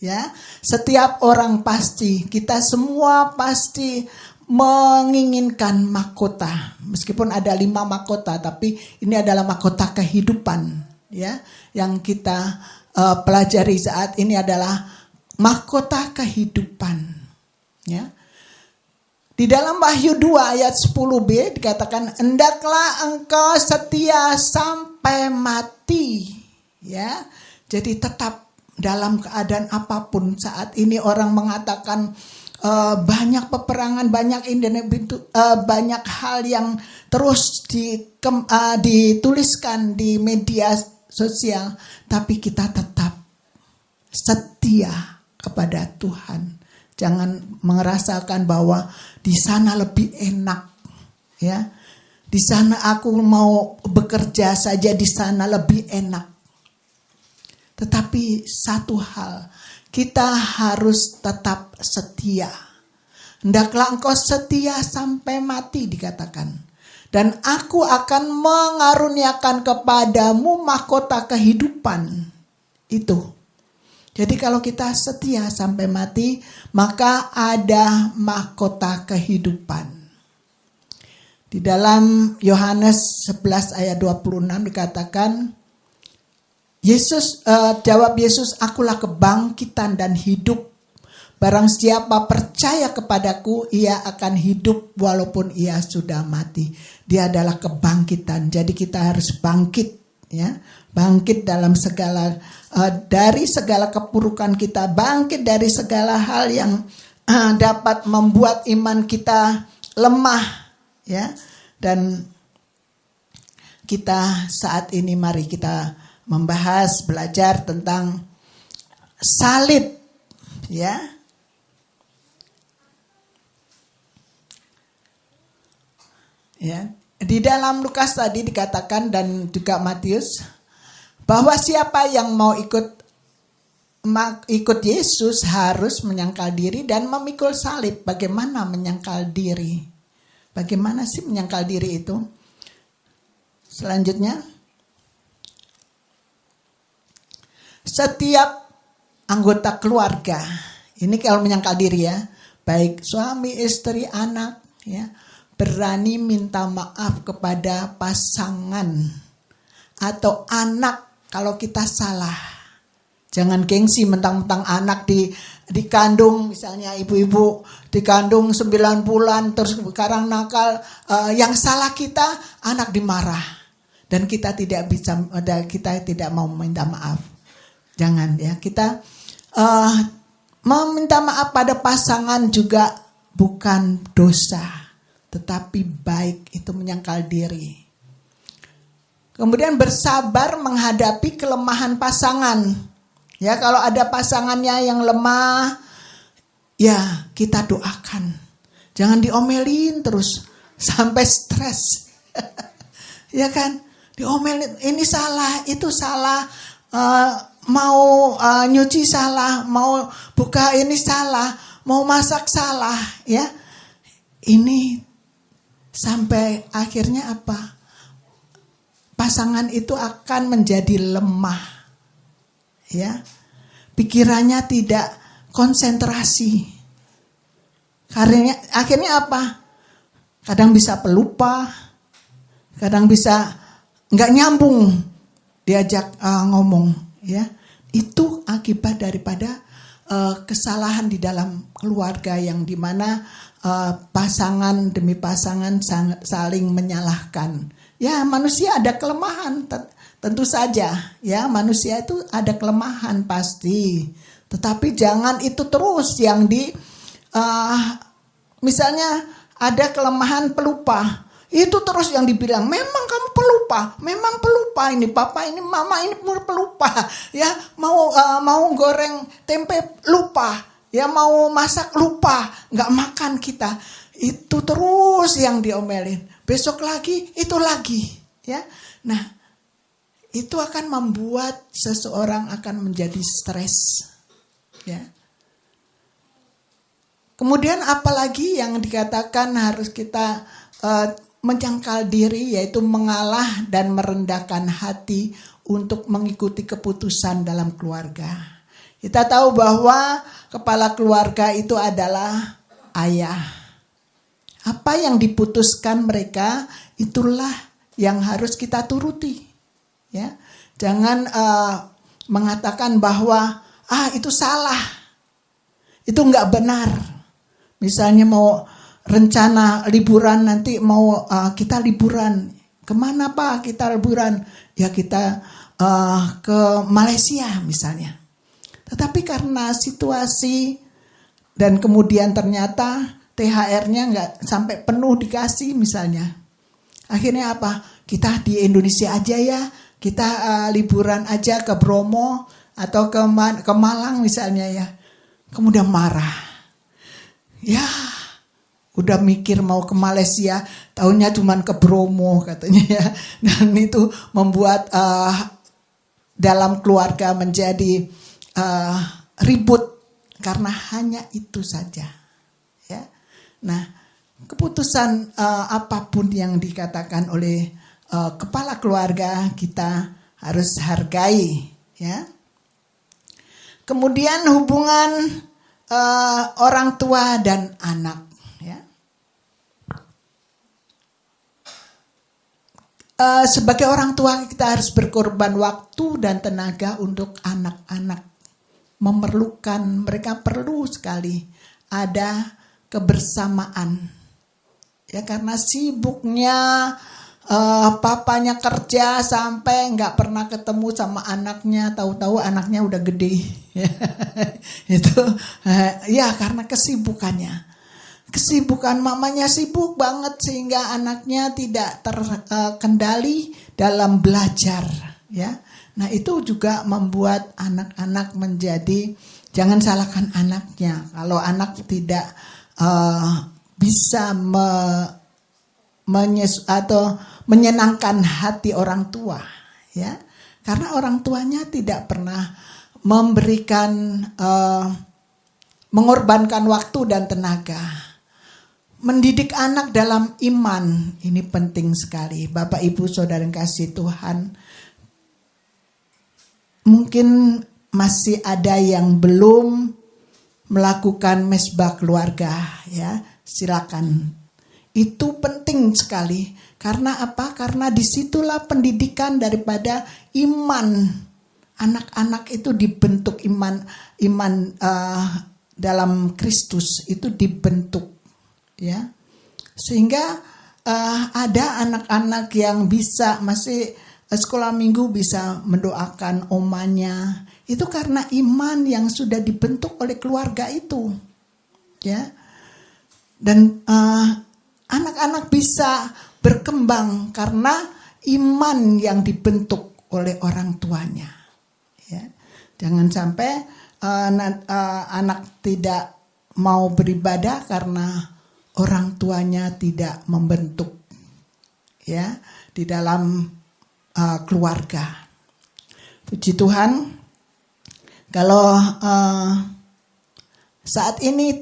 Ya, setiap orang pasti, kita semua pasti menginginkan mahkota. Meskipun ada 5 mahkota, tapi ini adalah mahkota kehidupan, ya, yang kita pelajari saat ini adalah mahkota kehidupan, ya. Di dalam Wahyu 2 ayat 10b dikatakan, hendaklah engkau setia sampai mati, ya. Jadi tetap dalam keadaan apapun. Saat ini orang mengatakan banyak peperangan, banyak banyak hal yang terus dituliskan di media sosial, tapi kita tetap setia kepada Tuhan. Jangan merasakan bahwa di sana lebih enak, ya. Di sana aku mau bekerja saja, di sana lebih enak. Tetapi satu hal, kita harus tetap setia. Hendaklah engkau setia sampai mati dikatakan. Dan aku akan mengaruniakan kepadamu mahkota kehidupan. Itu. Jadi kalau kita setia sampai mati, maka ada mahkota kehidupan. Di dalam Yohanes 11 ayat 26 dikatakan, jawab Yesus, akulah kebangkitan dan hidup. Barang siapa percaya kepadaku, ia akan hidup walaupun ia sudah mati. Dia adalah kebangkitan. Jadi kita harus bangkit, ya. Bangkit dalam segala dari segala keburukan kita, bangkit dari segala hal yang dapat membuat iman kita lemah, ya. Dan kita saat ini mari kita belajar tentang salib, ya. Ya, di dalam Lukas tadi dikatakan dan juga Matius bahwa siapa yang mau ikut ikut Yesus harus menyangkal diri dan memikul salib. Bagaimana menyangkal diri? Bagaimana sih menyangkal diri itu? Selanjutnya, setiap anggota keluarga, ini kalau menyangkal diri ya, baik suami, istri, anak, ya, berani minta maaf kepada pasangan atau anak kalau kita salah. Jangan gengsi mentang-mentang anak dikandung, misalnya ibu-ibu dikandung 9 bulan terus sekarang nakal, yang salah kita, anak dimarah dan kita tidak mau minta maaf. Jangan ya, kita meminta maaf pada pasangan juga bukan dosa, tetapi baik, itu menyangkal diri. Kemudian bersabar menghadapi kelemahan pasangan. Ya, kalau ada pasangannya yang lemah, ya kita doakan. Jangan diomelin terus sampai stres. Ya kan? Diomelin, ini salah, itu salah, mau nyuci salah, mau buka ini salah, mau masak salah, ya. Ini sampai akhirnya apa? Pasangan itu akan menjadi lemah. Ya, pikirannya tidak konsentrasi. Akhirnya apa? Kadang bisa pelupa, kadang bisa nggak nyambung diajak ngomong. Ya, itu akibat daripada kesalahan di dalam keluarga yang dimana pasangan demi pasangan saling menyalahkan. Ya, manusia ada kelemahan. Tentu saja, ya, manusia itu ada kelemahan pasti. Tetapi jangan itu terus yang misalnya ada kelemahan pelupa. Itu terus yang dibilang, memang kamu pelupa, ini papa, ini mama, ini pelupa. Ya, mau goreng tempe lupa, ya mau masak lupa, nggak makan kita. Itu terus yang diomelin. Besok lagi, itu lagi, ya. Nah, itu akan membuat seseorang akan menjadi stres. Ya. Kemudian apalagi yang dikatakan harus kita menyangkal diri, yaitu mengalah dan merendahkan hati untuk mengikuti keputusan dalam keluarga. Kita tahu bahwa kepala keluarga itu adalah ayah. Apa yang diputuskan mereka, itulah yang harus kita turuti. Ya, jangan mengatakan bahwa itu salah, itu nggak benar. Misalnya mau rencana liburan nanti mau kita liburan, kemana Pak kita liburan? Ya kita ke Malaysia misalnya. Tetapi karena situasi dan kemudian ternyata THR-nya nggak sampai penuh dikasih misalnya. Akhirnya apa? Kita di Indonesia aja ya. Kita liburan aja ke Bromo atau ke Malang misalnya ya. Kemudian marah. Ya, udah mikir mau ke Malaysia, tahunnya cuma ke Bromo katanya ya. Dan itu membuat dalam keluarga menjadi ribut karena hanya itu saja. Ya. Nah, keputusan apapun yang dikatakan oleh kepala keluarga kita harus hargai, ya. Kemudian hubungan orang tua dan anak, ya. Sebagai orang tua kita harus berkorban waktu dan tenaga untuk anak-anak. Mereka perlu sekali ada kebersamaan, ya, karena sibuknya papanya kerja sampai nggak pernah ketemu sama anaknya, tahu-tahu anaknya udah gede. Itu ya karena kesibukan mamanya sibuk banget sehingga anaknya tidak terkendali dalam belajar, ya. Nah, itu juga membuat anak-anak menjadi, jangan salahkan anaknya kalau anak tidak bisa menyenangkan hati orang tua, ya, karena orang tuanya tidak pernah memberikan mengorbankan waktu dan tenaga. Mendidik anak dalam iman ini penting sekali. Bapak Ibu Saudara yang kasih Tuhan, mungkin masih ada yang belum melakukan mesbah keluarga, ya. Silakan. Itu penting sekali. Karena apa? Karena disitulah pendidikan daripada iman. Anak-anak itu dibentuk iman dalam Kristus itu dibentuk, ya. Sehingga ada anak-anak yang bisa masih sekolah minggu bisa mendoakan omanya. Itu karena iman yang sudah dibentuk oleh keluarga itu, ya. Dan anak-anak bisa berkembang karena iman yang dibentuk oleh orang tuanya, ya. Jangan sampai anak tidak mau beribadah karena orang tuanya tidak membentuk, ya, di dalam keluarga. Puji Tuhan, kalau saat ini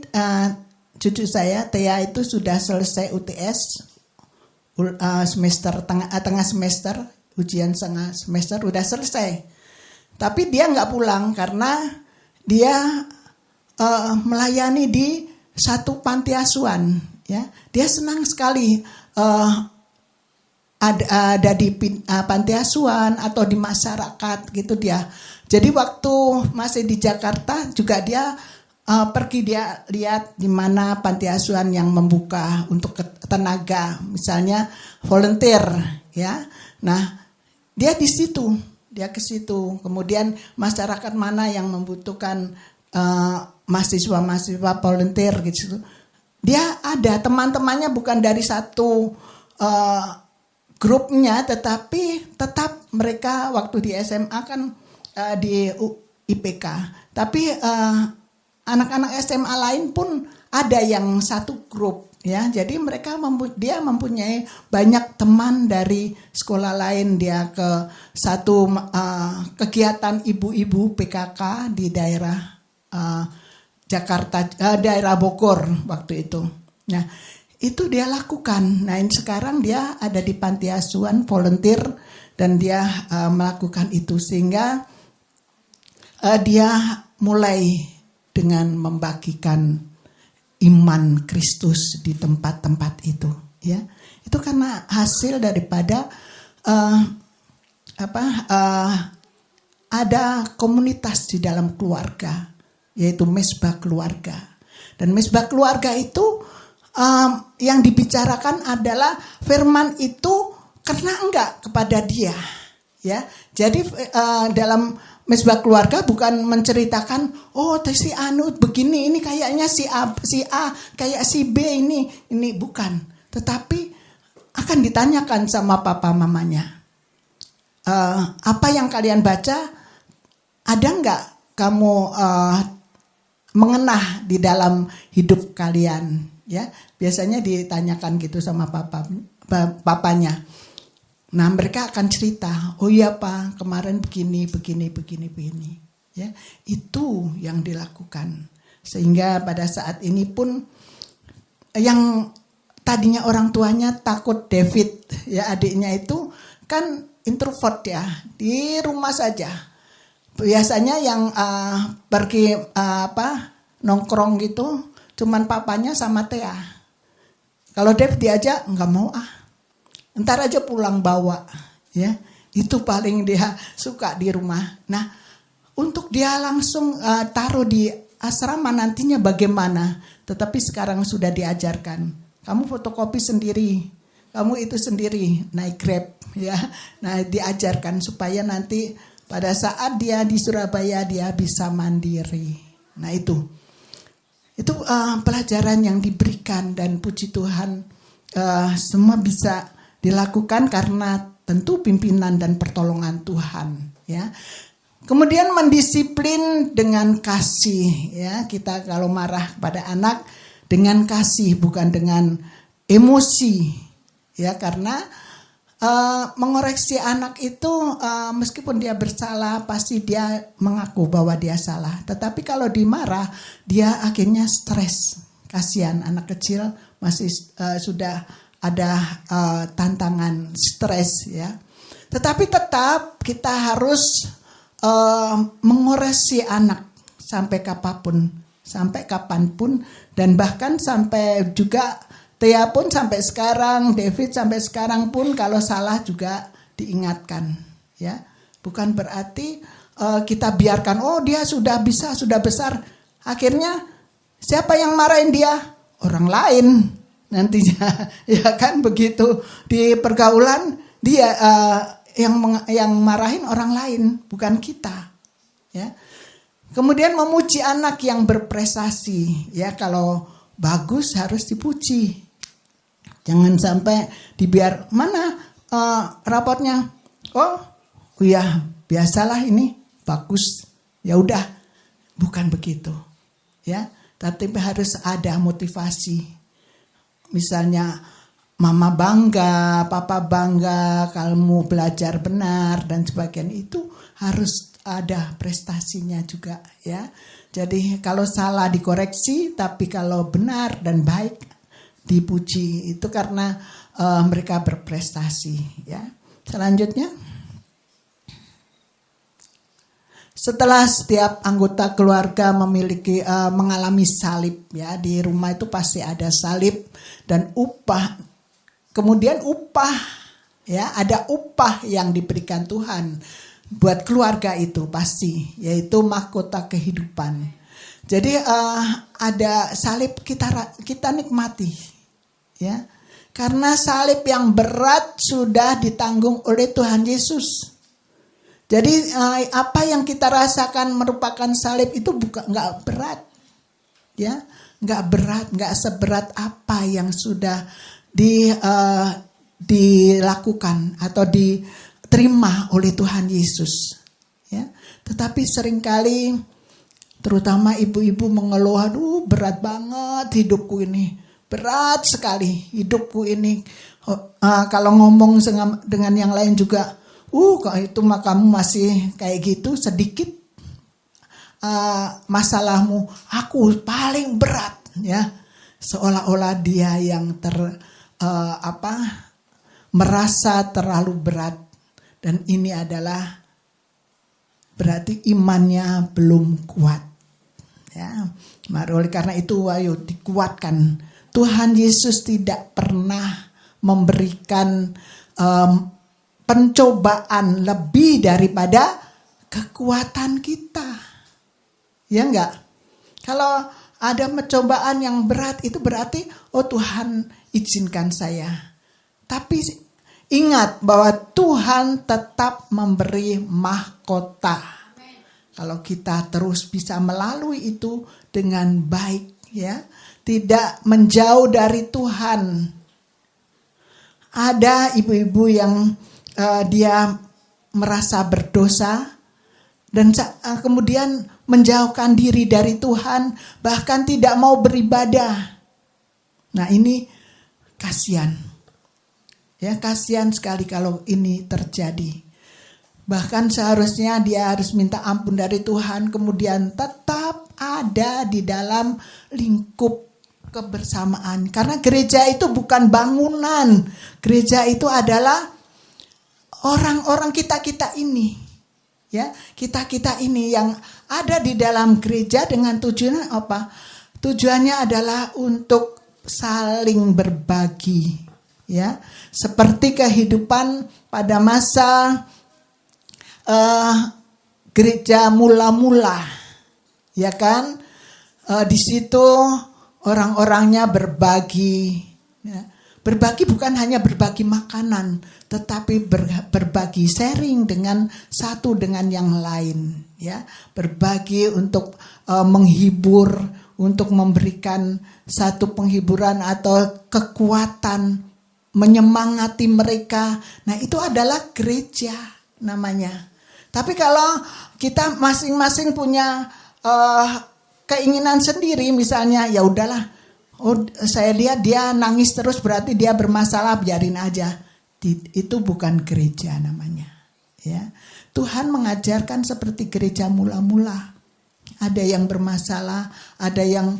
cucu saya Tia itu sudah selesai UTS semester tengah semester, ujian tengah semester udah selesai. Tapi dia nggak pulang karena dia melayani di satu panti asuhan, ya. Dia senang sekali ada di panti asuhan atau di masyarakat gitu dia. Jadi waktu masih di Jakarta juga dia pergi, dia lihat di mana panti asuhan yang membuka untuk tenaga, misalnya volunteer, ya. Nah, dia di situ, dia ke situ. Kemudian masyarakat mana yang membutuhkan mahasiswa volunteer gitu. Dia ada teman-temannya bukan dari satu grupnya, tetapi tetap mereka waktu di SMA kan di IPK. Tapi anak-anak SMA lain pun ada yang satu grup, ya. Jadi dia mempunyai banyak teman dari sekolah lain. Dia ke satu kegiatan ibu-ibu PKK di daerah Jakarta, daerah Bogor waktu itu. Nah, itu dia lakukan. Nah, ini sekarang dia ada di panti asuhan volunteer dan dia melakukan itu sehingga dia mulai dengan membagikan iman Kristus di tempat-tempat itu, ya. Itu karena hasil daripada ada komunitas di dalam keluarga, yaitu mesbah keluarga. Dan mesbah keluarga itu yang dibicarakan adalah firman itu kena enggak kepada dia, ya. Jadi dalam mesbah keluarga bukan menceritakan, oh si Anu begini, ini kayaknya si A kayak si B ini bukan. Tetapi akan ditanyakan sama papa mamanya, apa yang kalian baca, ada enggak kamu mengenah di dalam hidup kalian, ya. Biasanya ditanyakan gitu sama papanya. Nah, mereka akan cerita, oh iya Pak, kemarin begini, ya. Itu yang dilakukan. Sehingga pada saat ini pun yang tadinya orang tuanya takut David, ya adiknya itu kan introvert, ya, di rumah saja. Biasanya yang pergi nongkrong gitu cuman papanya sama Tia. Kalau Dev diajak nggak mau, ntar aja pulang bawa, ya. Itu paling dia suka di rumah. Nah, untuk dia langsung taruh di asrama nantinya bagaimana? Tetapi sekarang sudah diajarkan. Kamu fotokopi sendiri, kamu itu sendiri, naik Grab, ya. Nah, diajarkan supaya nanti pada saat dia di Surabaya dia bisa mandiri. Nah, itu pelajaran yang diberikan, dan puji Tuhan semua bisa dilakukan karena tentu pimpinan dan pertolongan Tuhan, ya. Kemudian mendisiplin dengan kasih, ya. Kita kalau marah pada anak dengan kasih, bukan dengan emosi, ya, karena mengoreksi anak itu meskipun dia bersalah pasti dia mengaku bahwa dia salah. Tetapi kalau dimarah dia akhirnya stres. Kasihan anak kecil masih sudah ada tantangan stres ya. Tetapi tetap kita harus mengoreksi anak sampai kapanpun dan bahkan sampai juga Tia pun sampai sekarang, David sampai sekarang pun kalau salah juga diingatkan, ya. Bukan berarti kita biarkan, oh dia sudah bisa, sudah besar. Akhirnya siapa yang marahin dia? Orang lain nantinya, ya kan begitu. Di pergaulan dia yang marahin orang lain, bukan kita, ya. Kemudian memuji anak yang berprestasi, ya kalau bagus harus dipuji. Jangan sampai dibiar mana raportnya. Oh iya biasalah ini bagus. Ya udah bukan begitu. Ya, tapi harus ada motivasi. Misalnya mama bangga, papa bangga, kamu belajar benar dan sebagainya itu harus ada prestasinya juga ya. Jadi kalau salah dikoreksi, tapi kalau benar dan baik dipuji itu karena mereka berprestasi ya. Selanjutnya, setelah setiap anggota keluarga memiliki mengalami salib ya, di rumah itu pasti ada salib dan upah. Kemudian upah ya, ada upah yang diberikan Tuhan buat keluarga itu pasti, yaitu mahkota kehidupan. Jadi ada salib kita nikmati. Ya, karena salib yang berat sudah ditanggung oleh Tuhan Yesus. Jadi apa yang kita rasakan merupakan salib itu nggak berat, ya, nggak berat, nggak seberat apa yang sudah dilakukan atau diterima oleh Tuhan Yesus. Ya, tetapi seringkali, terutama ibu-ibu mengeluh, aduh berat banget hidupku ini. Berat sekali hidupku ini. Kalau ngomong dengan yang lain juga, kok itu mah kamu masih kayak gitu sedikit masalahmu. Aku paling berat ya. Seolah-olah dia yang merasa terlalu berat dan ini adalah berarti imannya belum kuat. Ya, oleh karena itu ayo dikuatkan. Tuhan Yesus tidak pernah memberikan pencobaan lebih daripada kekuatan kita. Ya enggak? Kalau ada pencobaan yang berat itu berarti Tuhan izinkan saya. Tapi ingat bahwa Tuhan tetap memberi mahkota. Kalau kita terus bisa melalui itu dengan baik ya. Tidak menjauh dari Tuhan. Ada ibu-ibu yang dia merasa berdosa dan kemudian menjauhkan diri dari Tuhan, bahkan tidak mau beribadah. Nah ini kasihan. Ya kasihan sekali kalau ini terjadi. Bahkan seharusnya dia harus minta ampun dari Tuhan, kemudian tetap ada di dalam lingkup kebersamaan. Karena gereja itu bukan bangunan. Gereja itu adalah orang-orang kita ini. Ya, kita ini yang ada di dalam gereja dengan tujuan apa? Tujuannya adalah untuk saling berbagi. Ya, seperti kehidupan pada masa gereja mula-mula. Ya kan? Di situ orang-orangnya berbagi. Ya. Berbagi bukan hanya berbagi makanan, tetapi berbagi sharing dengan satu dengan yang lain. Ya, berbagi untuk menghibur, untuk memberikan satu penghiburan atau kekuatan, menyemangati mereka. Nah itu adalah gereja namanya. Tapi kalau kita masing-masing punya keinginan sendiri, misalnya ya udahlah, saya lihat dia nangis terus berarti dia bermasalah, biarin aja. Itu bukan gereja namanya. Ya, Tuhan mengajarkan seperti gereja mula-mula. Ada yang bermasalah, ada yang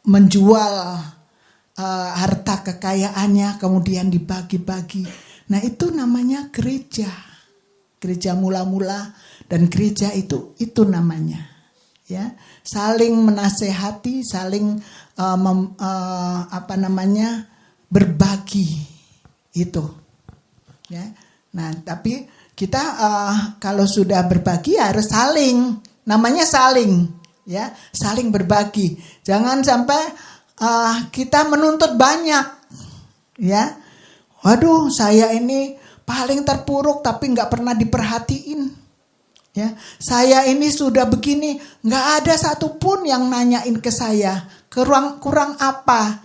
menjual harta kekayaannya kemudian dibagi-bagi. Nah, itu namanya gereja. Gereja mula-mula dan gereja itu namanya. Ya, saling menasehati, saling berbagi itu. Ya. Nah, tapi kita kalau sudah berbagi harus saling, namanya saling, ya, saling berbagi. Jangan sampai kita menuntut banyak, ya. Waduh, saya ini paling terpuruk tapi nggak pernah diperhatiin. Ya, saya ini sudah begini, nggak ada satupun yang nanyain ke saya. Kurang apa?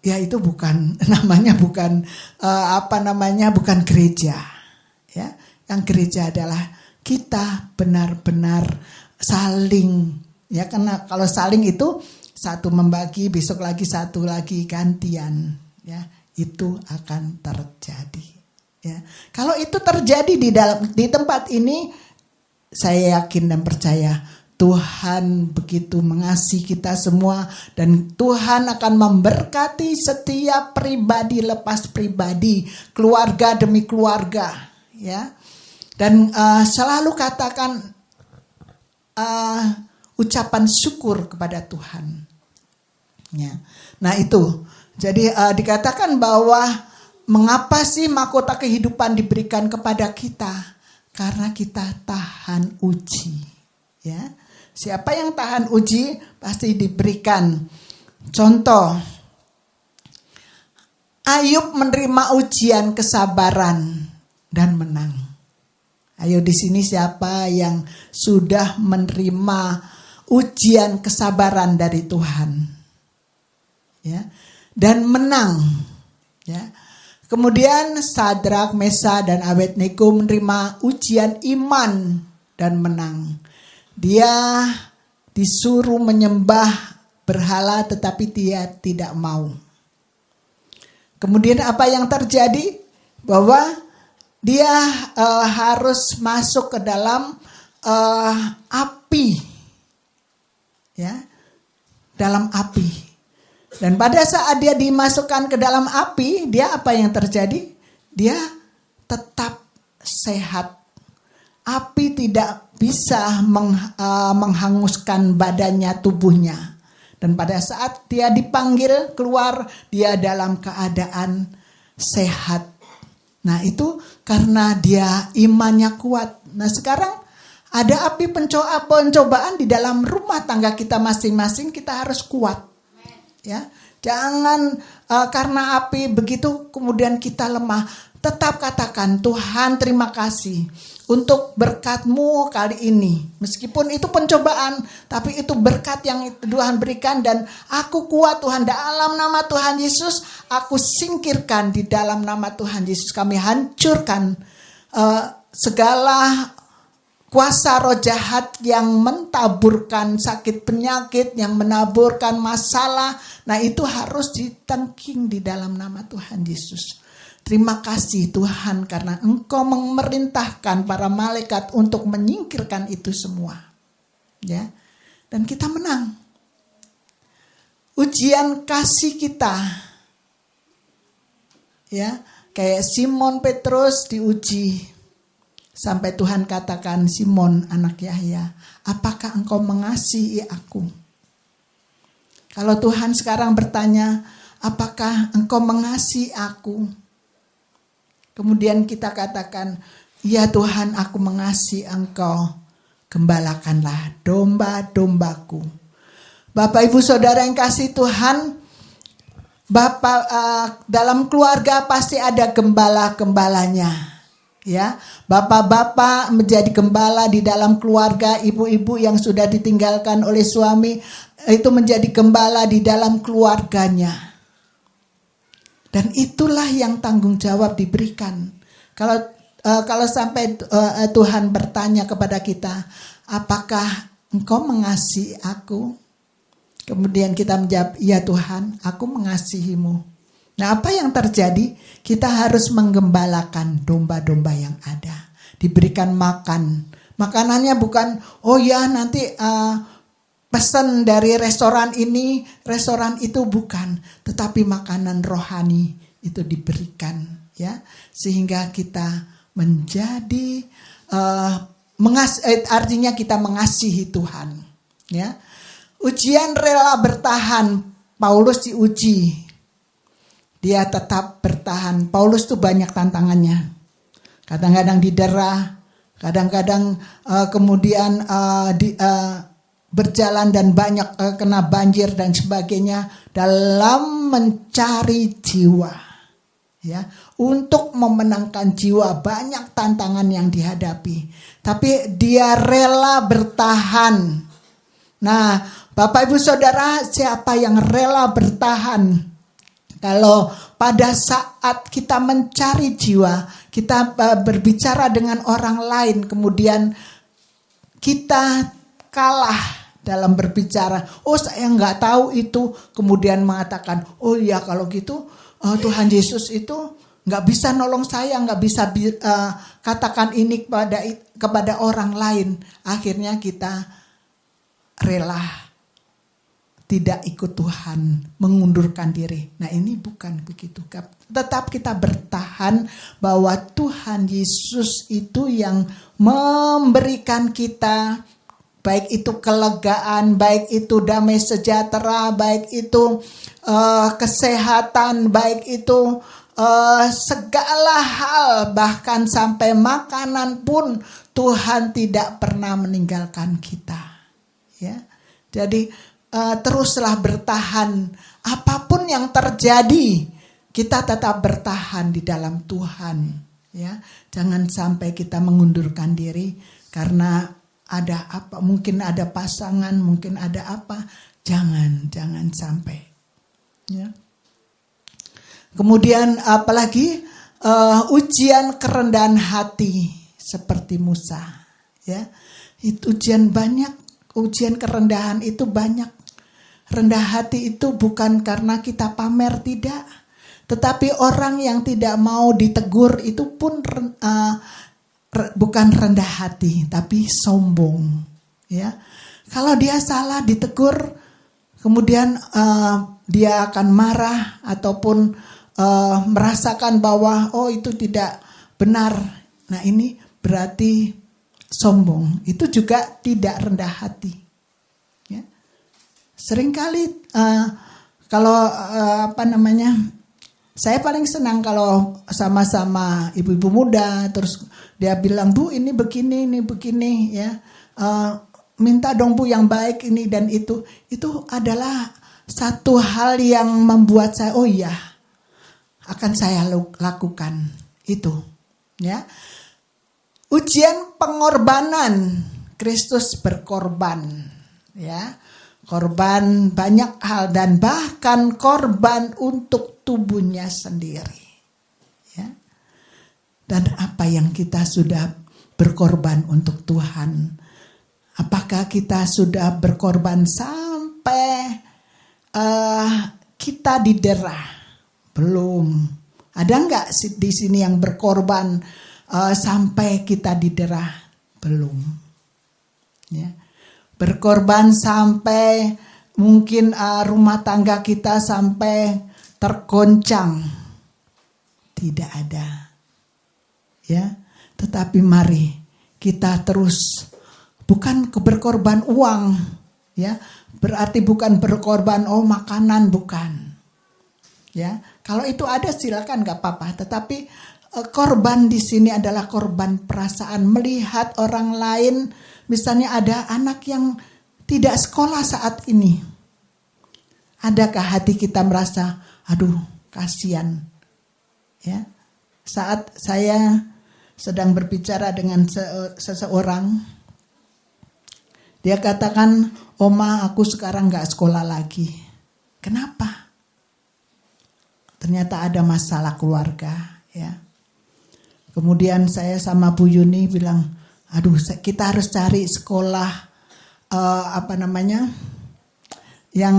Ya itu bukan namanya, bukan bukan gereja. Ya, yang gereja adalah kita benar-benar saling. Ya, karena kalau saling itu satu membagi, besok lagi satu lagi gantian. Ya, itu akan terjadi. Ya, kalau itu terjadi di tempat ini, saya yakin dan percaya Tuhan begitu mengasihi kita semua dan Tuhan akan memberkati setiap pribadi lepas pribadi, keluarga demi keluarga, ya. Dan selalu katakan ucapan syukur kepada Tuhan. Ya. Nah itu, jadi dikatakan bahwa mengapa sih mahkota kehidupan diberikan kepada kita? Karena kita tahan uji. Ya, siapa yang tahan uji pasti diberikan. Contoh, Ayub menerima ujian kesabaran dan menang. Ayo di sini siapa yang sudah menerima ujian kesabaran dari Tuhan? Ya, dan menang. Ya. Kemudian Sadrak, Mesa, dan Abednego menerima ujian iman dan menang. Dia disuruh menyembah berhala tetapi dia tidak mau. Kemudian apa yang terjadi? Bahwa dia harus masuk ke dalam api. Ya, dalam api. Dan pada saat dia dimasukkan ke dalam api, dia apa yang terjadi? Dia tetap sehat. Api tidak bisa menghanguskan badannya, tubuhnya. Dan pada saat dia dipanggil keluar, dia dalam keadaan sehat. Nah itu karena dia imannya kuat. Nah sekarang ada api pencobaan di dalam rumah tangga kita masing-masing, kita harus kuat. Ya, jangan karena api begitu kemudian kita lemah. Tetap katakan, Tuhan terima kasih untuk berkat-Mu kali ini. Meskipun itu pencobaan, tapi itu berkat yang Tuhan berikan dan aku kuat Tuhan. Dalam nama Tuhan Yesus, aku singkirkan di dalam nama Tuhan Yesus. Kami hancurkan segala kuasa roh jahat yang mentaburkan sakit penyakit, yang menaburkan masalah. Nah itu harus ditengking di dalam nama Tuhan Yesus. Terima kasih Tuhan karena Engkau memerintahkan para malaikat untuk menyingkirkan itu semua. Ya. Dan kita menang. Ujian kasih kita. Ya, kayak Simon Petrus diuji. Sampai Tuhan katakan, Simon anak Yahya, apakah engkau mengasihi aku? Kalau Tuhan sekarang bertanya, apakah engkau mengasihi aku? Kemudian kita katakan, ya Tuhan aku mengasihi engkau. Gembalakanlah domba-dombaku. Bapak ibu saudara yang kasih Tuhan, Bapak dalam keluarga pasti ada gembala-gembalanya. Ya, bapak-bapak menjadi gembala di dalam keluarga, ibu-ibu yang sudah ditinggalkan oleh suami itu menjadi gembala di dalam keluarganya. Dan itulah yang tanggung jawab diberikan. Kalau sampai Tuhan bertanya kepada kita, apakah engkau mengasihi aku? Kemudian kita menjawab, ya Tuhan, aku mengasihimu. Nah, apa yang terjadi? Kita harus menggembalakan domba-domba yang ada. Diberikan makan. Makanannya bukan, oh ya nanti pesan dari restoran ini, restoran itu, bukan. Tetapi makanan rohani itu diberikan, ya, sehingga kita menjadi artinya kita mengasihi Tuhan, ya. Ujian rela bertahan. Paulus diuji, dia tetap bertahan. Paulus tuh banyak tantangannya, kadang-kadang didera, kadang-kadang kemudian berjalan dan banyak kena banjir dan sebagainya dalam mencari jiwa, ya, untuk memenangkan jiwa. Banyak tantangan yang dihadapi, tapi dia rela bertahan. Nah, Bapak Ibu Saudara, siapa yang rela bertahan? Kalau pada saat kita mencari jiwa, kita berbicara dengan orang lain, kemudian kita kalah dalam berbicara. Oh, saya nggak tahu itu. Kemudian mengatakan, oh ya kalau gitu Tuhan Yesus itu nggak bisa nolong saya, nggak bisa katakan ini kepada orang lain. Akhirnya kita rela tidak ikut Tuhan, mengundurkan diri. Nah, ini bukan begitu. Tetap kita bertahan bahwa Tuhan Yesus itu yang memberikan kita, baik itu kelegaan, baik itu damai sejahtera, baik itu kesehatan, baik itu segala hal, bahkan sampai makanan pun Tuhan tidak pernah meninggalkan kita. Ya, jadi teruslah bertahan. Apapun yang terjadi, kita tetap bertahan di dalam Tuhan, ya. Jangan sampai kita mengundurkan diri karena ada apa, mungkin ada pasangan, mungkin ada apa. Jangan sampai, ya. Kemudian apalagi ujian kerendahan hati seperti Musa, ya. Itu ujian banyak, ujian kerendahan itu banyak. Rendah hati itu bukan karena kita pamer, tidak. Tetapi orang yang tidak mau ditegur itu pun bukan rendah hati, tapi sombong. Ya, kalau dia salah ditegur, kemudian dia akan marah ataupun merasakan bahwa oh itu tidak benar. Nah, ini berarti sombong. Itu juga tidak rendah hati. Ya. Seringkali kalau saya paling senang kalau sama-sama ibu-ibu muda, terus dia bilang, Bu ini begini ya, minta dong Bu yang baik ini dan itu adalah satu hal yang membuat saya, oh iya, akan saya lakukan itu, ya. Ujian pengorbanan, Kristus berkorban, ya. Korban banyak hal dan bahkan korban untuk tubuhnya sendiri. Ya. Dan apa yang kita sudah berkorban untuk Tuhan? Apakah kita sudah berkorban sampai kita didera? Belum. Ada enggak di sini yang berkorban sampai kita didera? Belum. Ya. Berkorban sampai mungkin rumah tangga kita sampai tergoncang. Tidak ada. Ya, tetapi mari kita terus, bukan berkorban uang, ya. Berarti bukan berkorban makanan, bukan. Ya, kalau itu ada silakan enggak apa-apa, tetapi korban di sini adalah korban perasaan, melihat orang lain. Misalnya ada anak yang tidak sekolah saat ini. Adakah hati kita merasa, aduh kasihan. Ya. Saat saya sedang berbicara dengan seseorang, dia katakan, Oma aku sekarang gak sekolah lagi. Kenapa? Ternyata ada masalah keluarga. Ya. Kemudian saya sama Bu Yuni bilang, aduh kita harus cari sekolah yang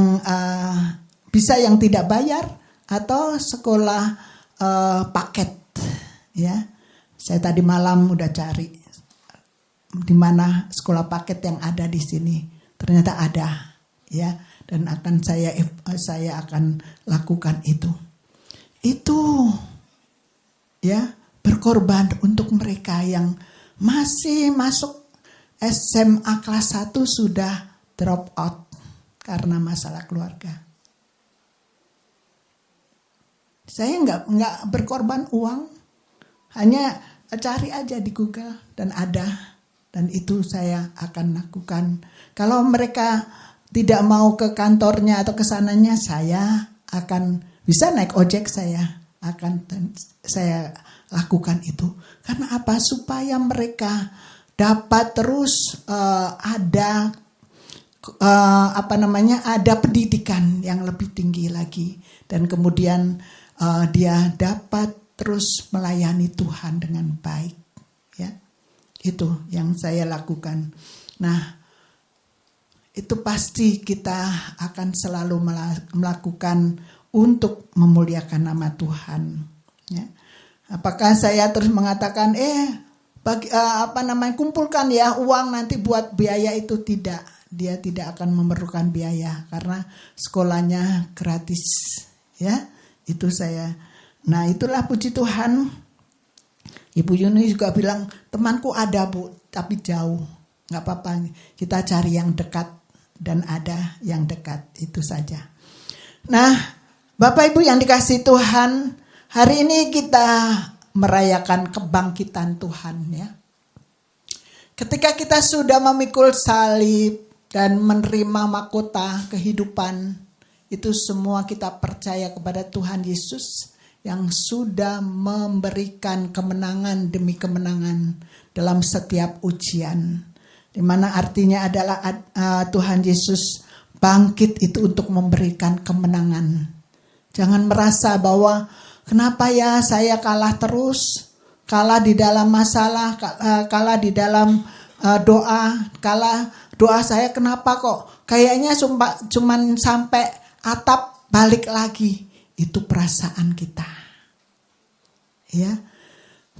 bisa yang tidak bayar atau sekolah paket, ya. Saya tadi malam udah cari di mana sekolah paket yang ada di sini. Ternyata ada, ya. Dan saya akan lakukan itu. Itu, ya, berkorban untuk mereka yang masih masuk SMA kelas 1 sudah drop out karena masalah keluarga. Saya nggak berkorban uang, hanya cari aja di Google dan ada, dan itu saya akan lakukan. Kalau mereka tidak mau ke kantornya atau ke sananya, saya akan bisa naik ojek, saya lakukan itu. Karena apa? Supaya mereka dapat terus ada pendidikan yang lebih tinggi lagi, dan kemudian dia dapat terus melayani Tuhan dengan baik, ya. Itu yang saya lakukan. Nah, itu pasti kita akan selalu melakukan untuk memuliakan nama Tuhan, ya. Apakah saya terus mengatakan kumpulkan ya uang nanti buat biaya itu? Tidak. Dia tidak akan memerlukan biaya karena sekolahnya gratis, ya. Itu saya. Nah, itulah puji Tuhan. Ibu Yuni juga bilang, temanku ada Bu, tapi jauh. Gak apa-apa, kita cari yang dekat. Dan ada yang dekat, itu saja. Nah, Bapak Ibu yang dikasihi Tuhan, hari ini kita merayakan kebangkitan Tuhan, ya. Ketika kita sudah memikul salib dan menerima mahkota kehidupan, itu semua kita percaya kepada Tuhan Yesus yang sudah memberikan kemenangan demi kemenangan dalam setiap ujian. Di mana artinya adalah Tuhan Yesus bangkit itu untuk memberikan kemenangan. Jangan merasa bahwa kenapa ya saya kalah terus, kalah di dalam masalah, kalah di dalam doa saya kenapa kok kayaknya cuman sampai atap balik lagi. Itu perasaan kita, ya.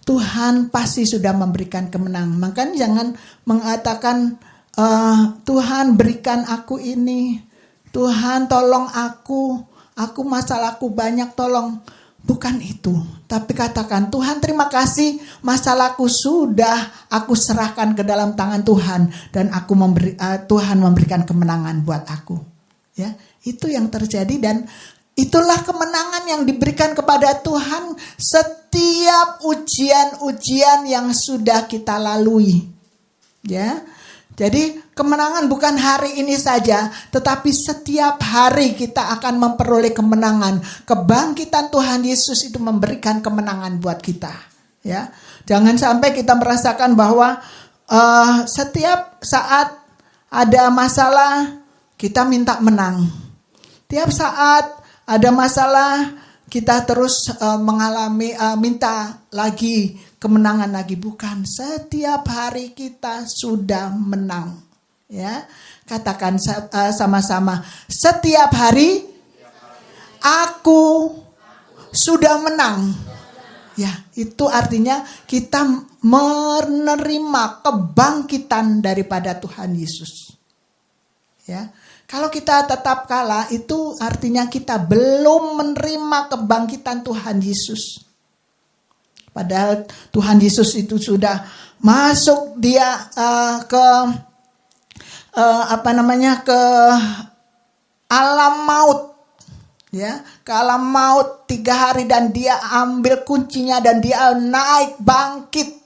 Tuhan pasti sudah memberikan kemenangan. Makanya jangan mengatakan Tuhan berikan aku ini, Tuhan tolong aku masalahku banyak, tolong. Bukan itu, tapi katakan Tuhan terima kasih, masalahku sudah aku serahkan ke dalam tangan Tuhan, dan Tuhan memberikan kemenangan buat aku, ya. Itu yang terjadi, dan itulah kemenangan yang diberikan kepada Tuhan setiap ujian-ujian yang sudah kita lalui, ya. Jadi kemenangan bukan hari ini saja, tetapi setiap hari kita akan memperoleh kemenangan. Kebangkitan Tuhan Yesus itu memberikan kemenangan buat kita, ya. Jangan sampai kita merasakan bahwa setiap saat ada masalah kita minta menang. Tiap saat ada masalah kita terus mengalami minta lagi kemenangan lagi. Bukan, setiap hari kita sudah menang, ya. Katakan sama-sama, setiap hari aku sudah menang. Ya, itu artinya kita menerima kebangkitan daripada Tuhan Yesus, ya. Kalau kita tetap kalah, itu artinya kita belum menerima kebangkitan Tuhan Yesus. Padahal Tuhan Yesus itu sudah masuk dia ke alam maut, ya, ke alam maut 3 hari, dan dia ambil kuncinya dan dia naik bangkit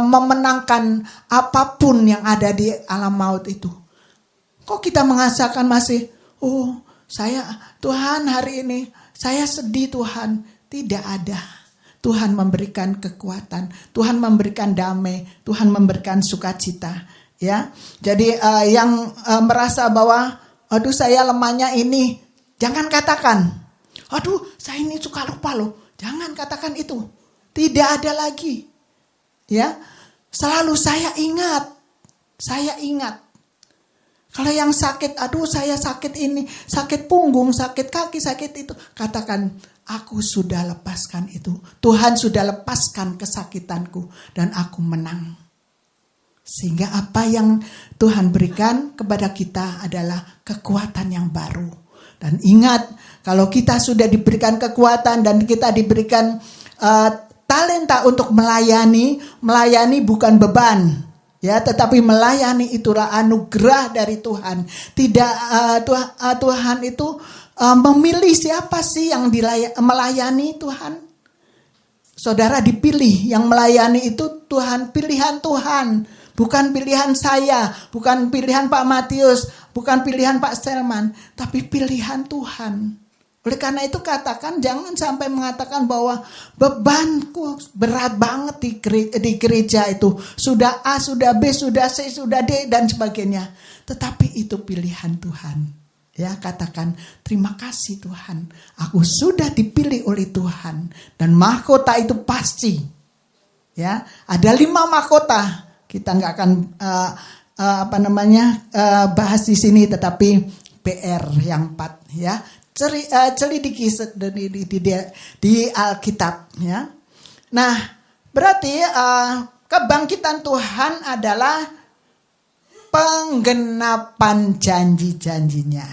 memenangkan apapun yang ada di alam maut itu. Kok kita merasakan masih, Tuhan hari ini saya sedih Tuhan. Tidak ada. Tuhan memberikan kekuatan, Tuhan memberikan damai, Tuhan memberikan sukacita, ya. Jadi yang merasa bahwa aduh saya lemahnya ini, jangan katakan, aduh saya ini suka lupa loh. Jangan katakan itu. Tidak ada lagi, ya. Selalu saya ingat. Kalau yang sakit, aduh saya sakit ini, sakit punggung, sakit kaki, sakit itu. Katakan, aku sudah lepaskan itu. Tuhan sudah lepaskan kesakitanku dan aku menang. Sehingga apa yang Tuhan berikan kepada kita adalah kekuatan yang baru. Dan ingat, kalau kita sudah diberikan kekuatan dan kita diberikan talenta untuk melayani bukan beban. Ya, tetapi melayani itulah anugerah dari Tuhan. Tidak Tuhan itu memilih siapa sih yang melayani Tuhan. Saudara dipilih, yang melayani itu Tuhan, pilihan Tuhan, bukan pilihan saya, bukan pilihan Pak Matius, bukan pilihan Pak Selman, tapi pilihan Tuhan. Oleh karena itu katakan, jangan sampai mengatakan bahwa bebanku berat banget di gereja itu. Sudah A, sudah B, sudah C, sudah D, dan sebagainya. Tetapi itu pilihan Tuhan. Ya, katakan, terima kasih Tuhan. Aku sudah dipilih oleh Tuhan. Dan mahkota itu pasti. Ya, ada 5 mahkota. Kita nggak akan bahas di sini, tetapi PR yang 4 ya. Celidiki di Alkitab ya. Nah, berarti kebangkitan Tuhan adalah penggenapan janji-janjinya.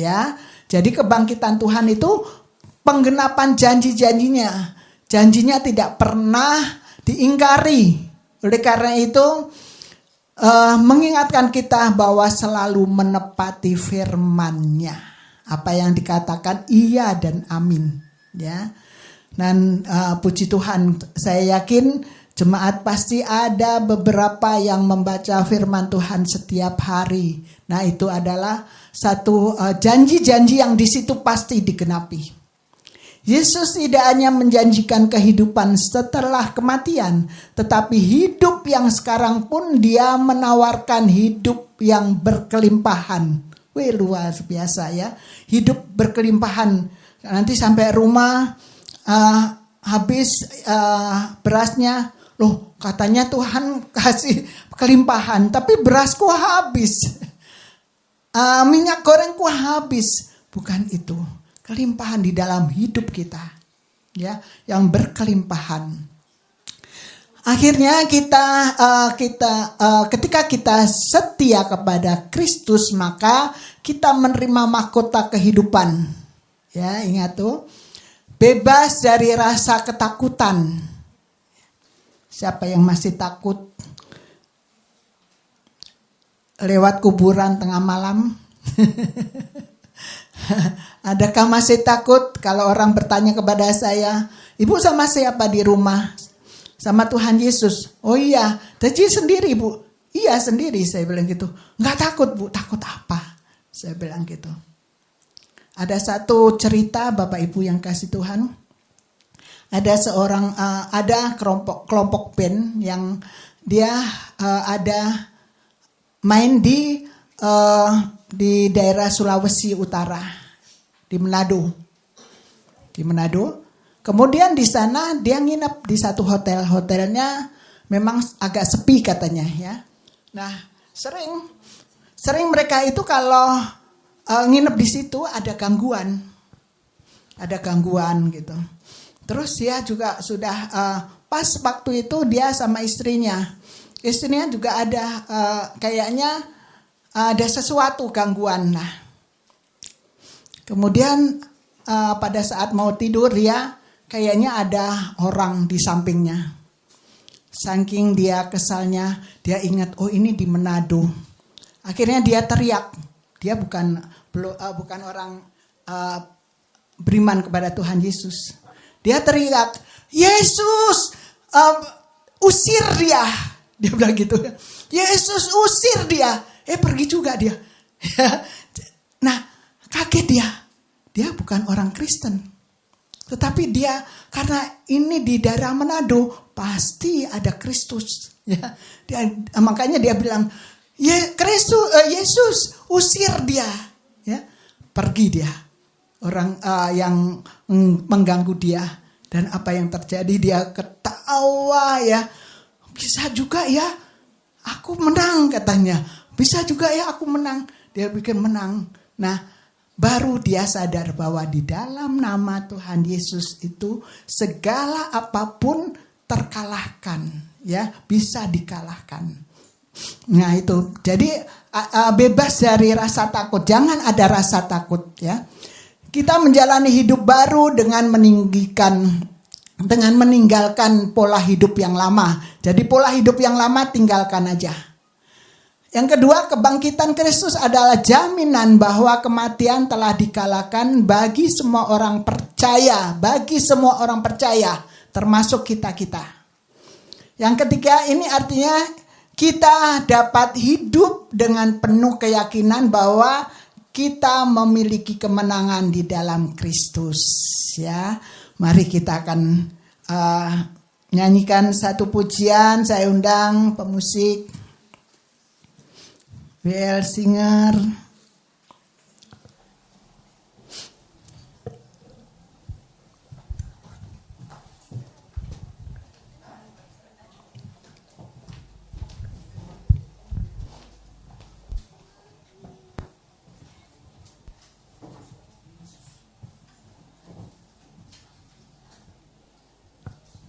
Ya. Jadi kebangkitan Tuhan itu penggenapan janji-janjinya. Janjinya tidak pernah diingkari. Oleh karena itu mengingatkan kita bahwa selalu menepati firman-Nya. Apa yang dikatakan iya dan amin, ya. Dan puji Tuhan, saya yakin jemaat pasti ada beberapa yang membaca firman Tuhan setiap hari. Nah, itu adalah satu janji-janji yang di situ pasti digenapi. Yesus tidak hanya menjanjikan kehidupan setelah kematian, tetapi hidup yang sekarang pun Dia menawarkan hidup yang berkelimpahan. Wih, luar biasa ya. Hidup berkelimpahan. Nanti sampai rumah habis berasnya. Loh, katanya Tuhan kasih kelimpahan, tapi berasku habis. Minyak gorengku habis. Bukan itu. Kelimpahan di dalam hidup kita. Ya, yang berkelimpahan. Akhirnya ketika kita setia kepada Kristus, maka kita menerima mahkota kehidupan. Ya, ingat tuh. Bebas dari rasa ketakutan. Siapa yang masih takut lewat kuburan tengah malam? Adakah masih takut kalau orang bertanya kepada saya, Ibu sama siapa di rumah? Sama Tuhan Yesus. Oh iya, jadi sendiri Bu. Iya sendiri, saya bilang gitu. Nggak takut Bu, takut apa? Saya bilang gitu. Ada satu cerita Bapak Ibu yang kasih Tuhan. Ada kelompok band yang dia ada main di daerah Sulawesi Utara, di Manado. Kemudian di sana dia nginep di satu hotel. Hotelnya memang agak sepi katanya ya. Nah, sering mereka itu kalau nginep di situ ada gangguan gitu. Terus dia juga sudah pas waktu itu dia sama istrinya juga ada kayaknya ada sesuatu gangguan. Nah, kemudian pada saat mau tidur dia kayaknya ada orang di sampingnya. Saking dia kesalnya, dia ingat, oh ini di Manado. Akhirnya dia teriak. Dia bukan orang beriman kepada Tuhan Yesus. Dia teriak, Yesus, usir dia. Dia bilang gitu. Yesus usir dia. Pergi juga dia. Nah, kaget dia. Dia bukan orang Kristen. Tetapi dia, karena ini di daerah Manado, pasti ada Kristus. Ya, makanya dia bilang, Yesus, usir dia. Ya, pergi dia. Orang yang mengganggu dia. Dan apa yang terjadi, dia ketawa ya. Bisa juga ya, aku menang katanya. bisa juga ya aku menang. Dia bikin menang. Nah, baru dia sadar bahwa di dalam nama Tuhan Yesus itu segala apapun terkalahkan, ya, bisa dikalahkan. Nah itu, jadi bebas dari rasa takut. Jangan ada rasa takut, ya. Kita menjalani hidup baru dengan meninggalkan pola hidup yang lama. Jadi pola hidup yang lama tinggalkan aja. Yang kedua, kebangkitan Kristus adalah jaminan bahwa kematian telah dikalahkan bagi semua orang percaya, termasuk kita-kita. Yang ketiga, ini artinya kita dapat hidup dengan penuh keyakinan bahwa kita memiliki kemenangan di dalam Kristus, ya. Mari kita akan nyanyikan satu pujian. Saya undang pemusik WL Singer.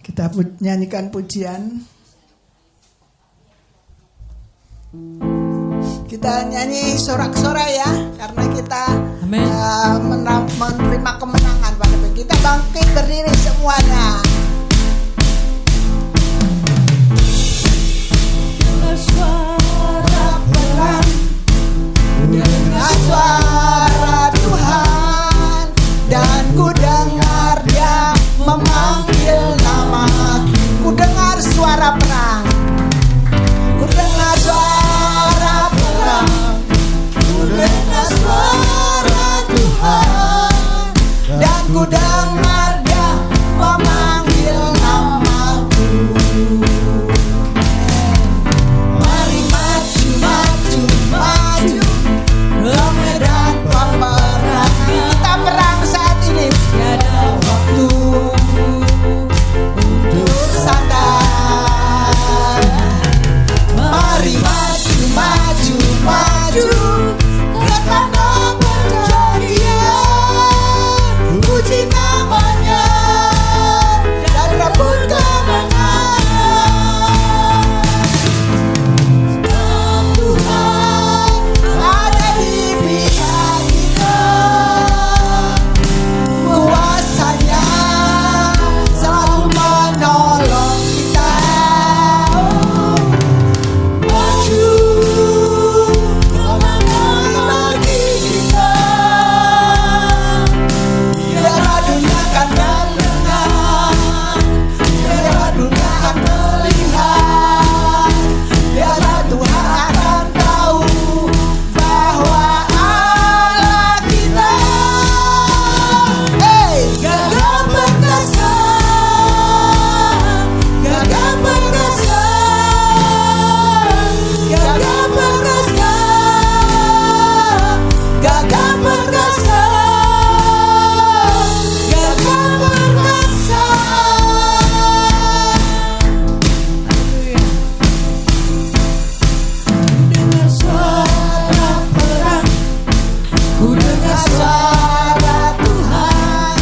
Kita nyanyikan pujian. Kita nyanyi sorak-sorai ya, karena kita menerima kemenangan pada kita. Bangkit berdiri semuanya. Dengan suara perang, dengan suara Tuhan, dan ku dengar Dia memanggil namaku. Ku dengar suara perang, ku dengar suara perang, ku dengar suara Tuhan, dan ku dengar Dia memanggil namaku. Mari maju, maju, maju ke medan peperangan. Kita perang saat ini, tiada waktu untuk santai. Mari maju, maju, maju ke tanah perjanjian. Puji namanya dan rebut kemenangan. Sebab Tuhan ada di pihak kita. Kuasanya selalu menolong kita. Maju kemenangan bagi kita. Biarlah dunia akan mendengar, biarlah dunia akan melihat, biarlah Tuhan akan tahu bahwa Allah kita gagah perkasa, gagah perkasa, gagah perkasa, gagah perkasa, gagah perkasa. Dengar suara perang, ku dengar suara Tuhan,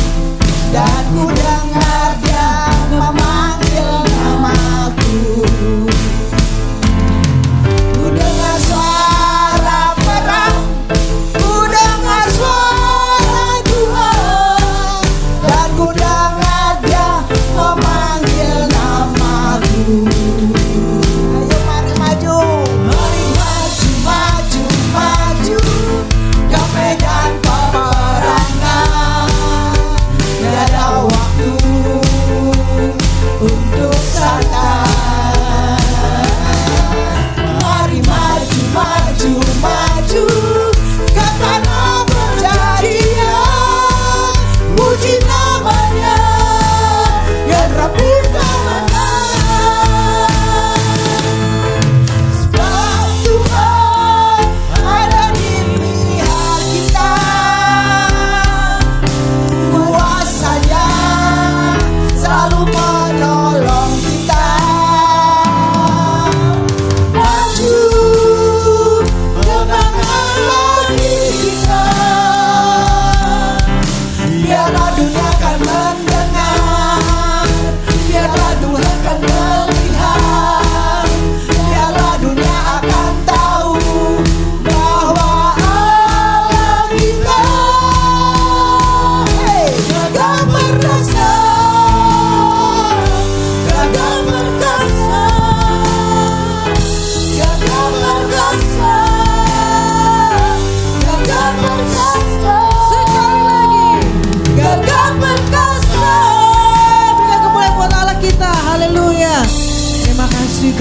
dan ku dengar Dia memanggil namaku. Ku dengar suara perang, ku dengar suara Tuhan, dan ku dengar Dia memanggil namaku. Ayo mari maju, mari maju, maju, maju ke medan peperangan. Tiada waktu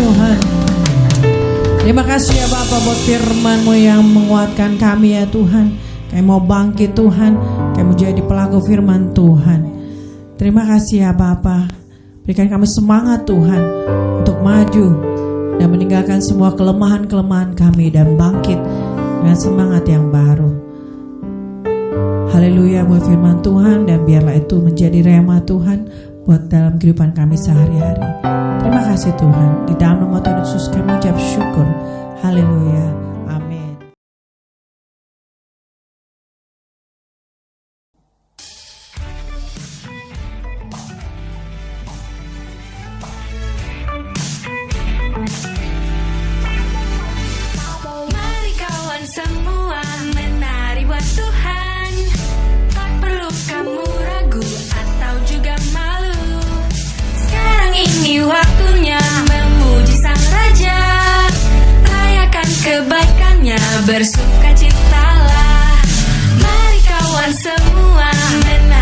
Tuhan. Terima kasih ya Bapa buat firman-Mu yang menguatkan kami ya Tuhan. Kami mau bangkit Tuhan, kami mau jadi pelaku firman Tuhan. Terima kasih ya Bapa. Berikan kami semangat Tuhan untuk maju dan meninggalkan semua kelemahan-kelemahan kami dan bangkit dengan semangat yang baru. Haleluya buat firman Tuhan, dan biarlah itu menjadi rema Tuhan buat dalam kehidupan kami sehari-hari. Terima kasih Tuhan. Di dalam nama Tuhan Yesus kami ucap syukur. Haleluya. Amin. Mari kawan semua menari buat Tuhan. Tak perlu kamu ragu atau juga malu. Sekarang ini waktunya memuji Sang Raja. Rayakan kebaikannya, bersukacitalah. Mari kawan semua menari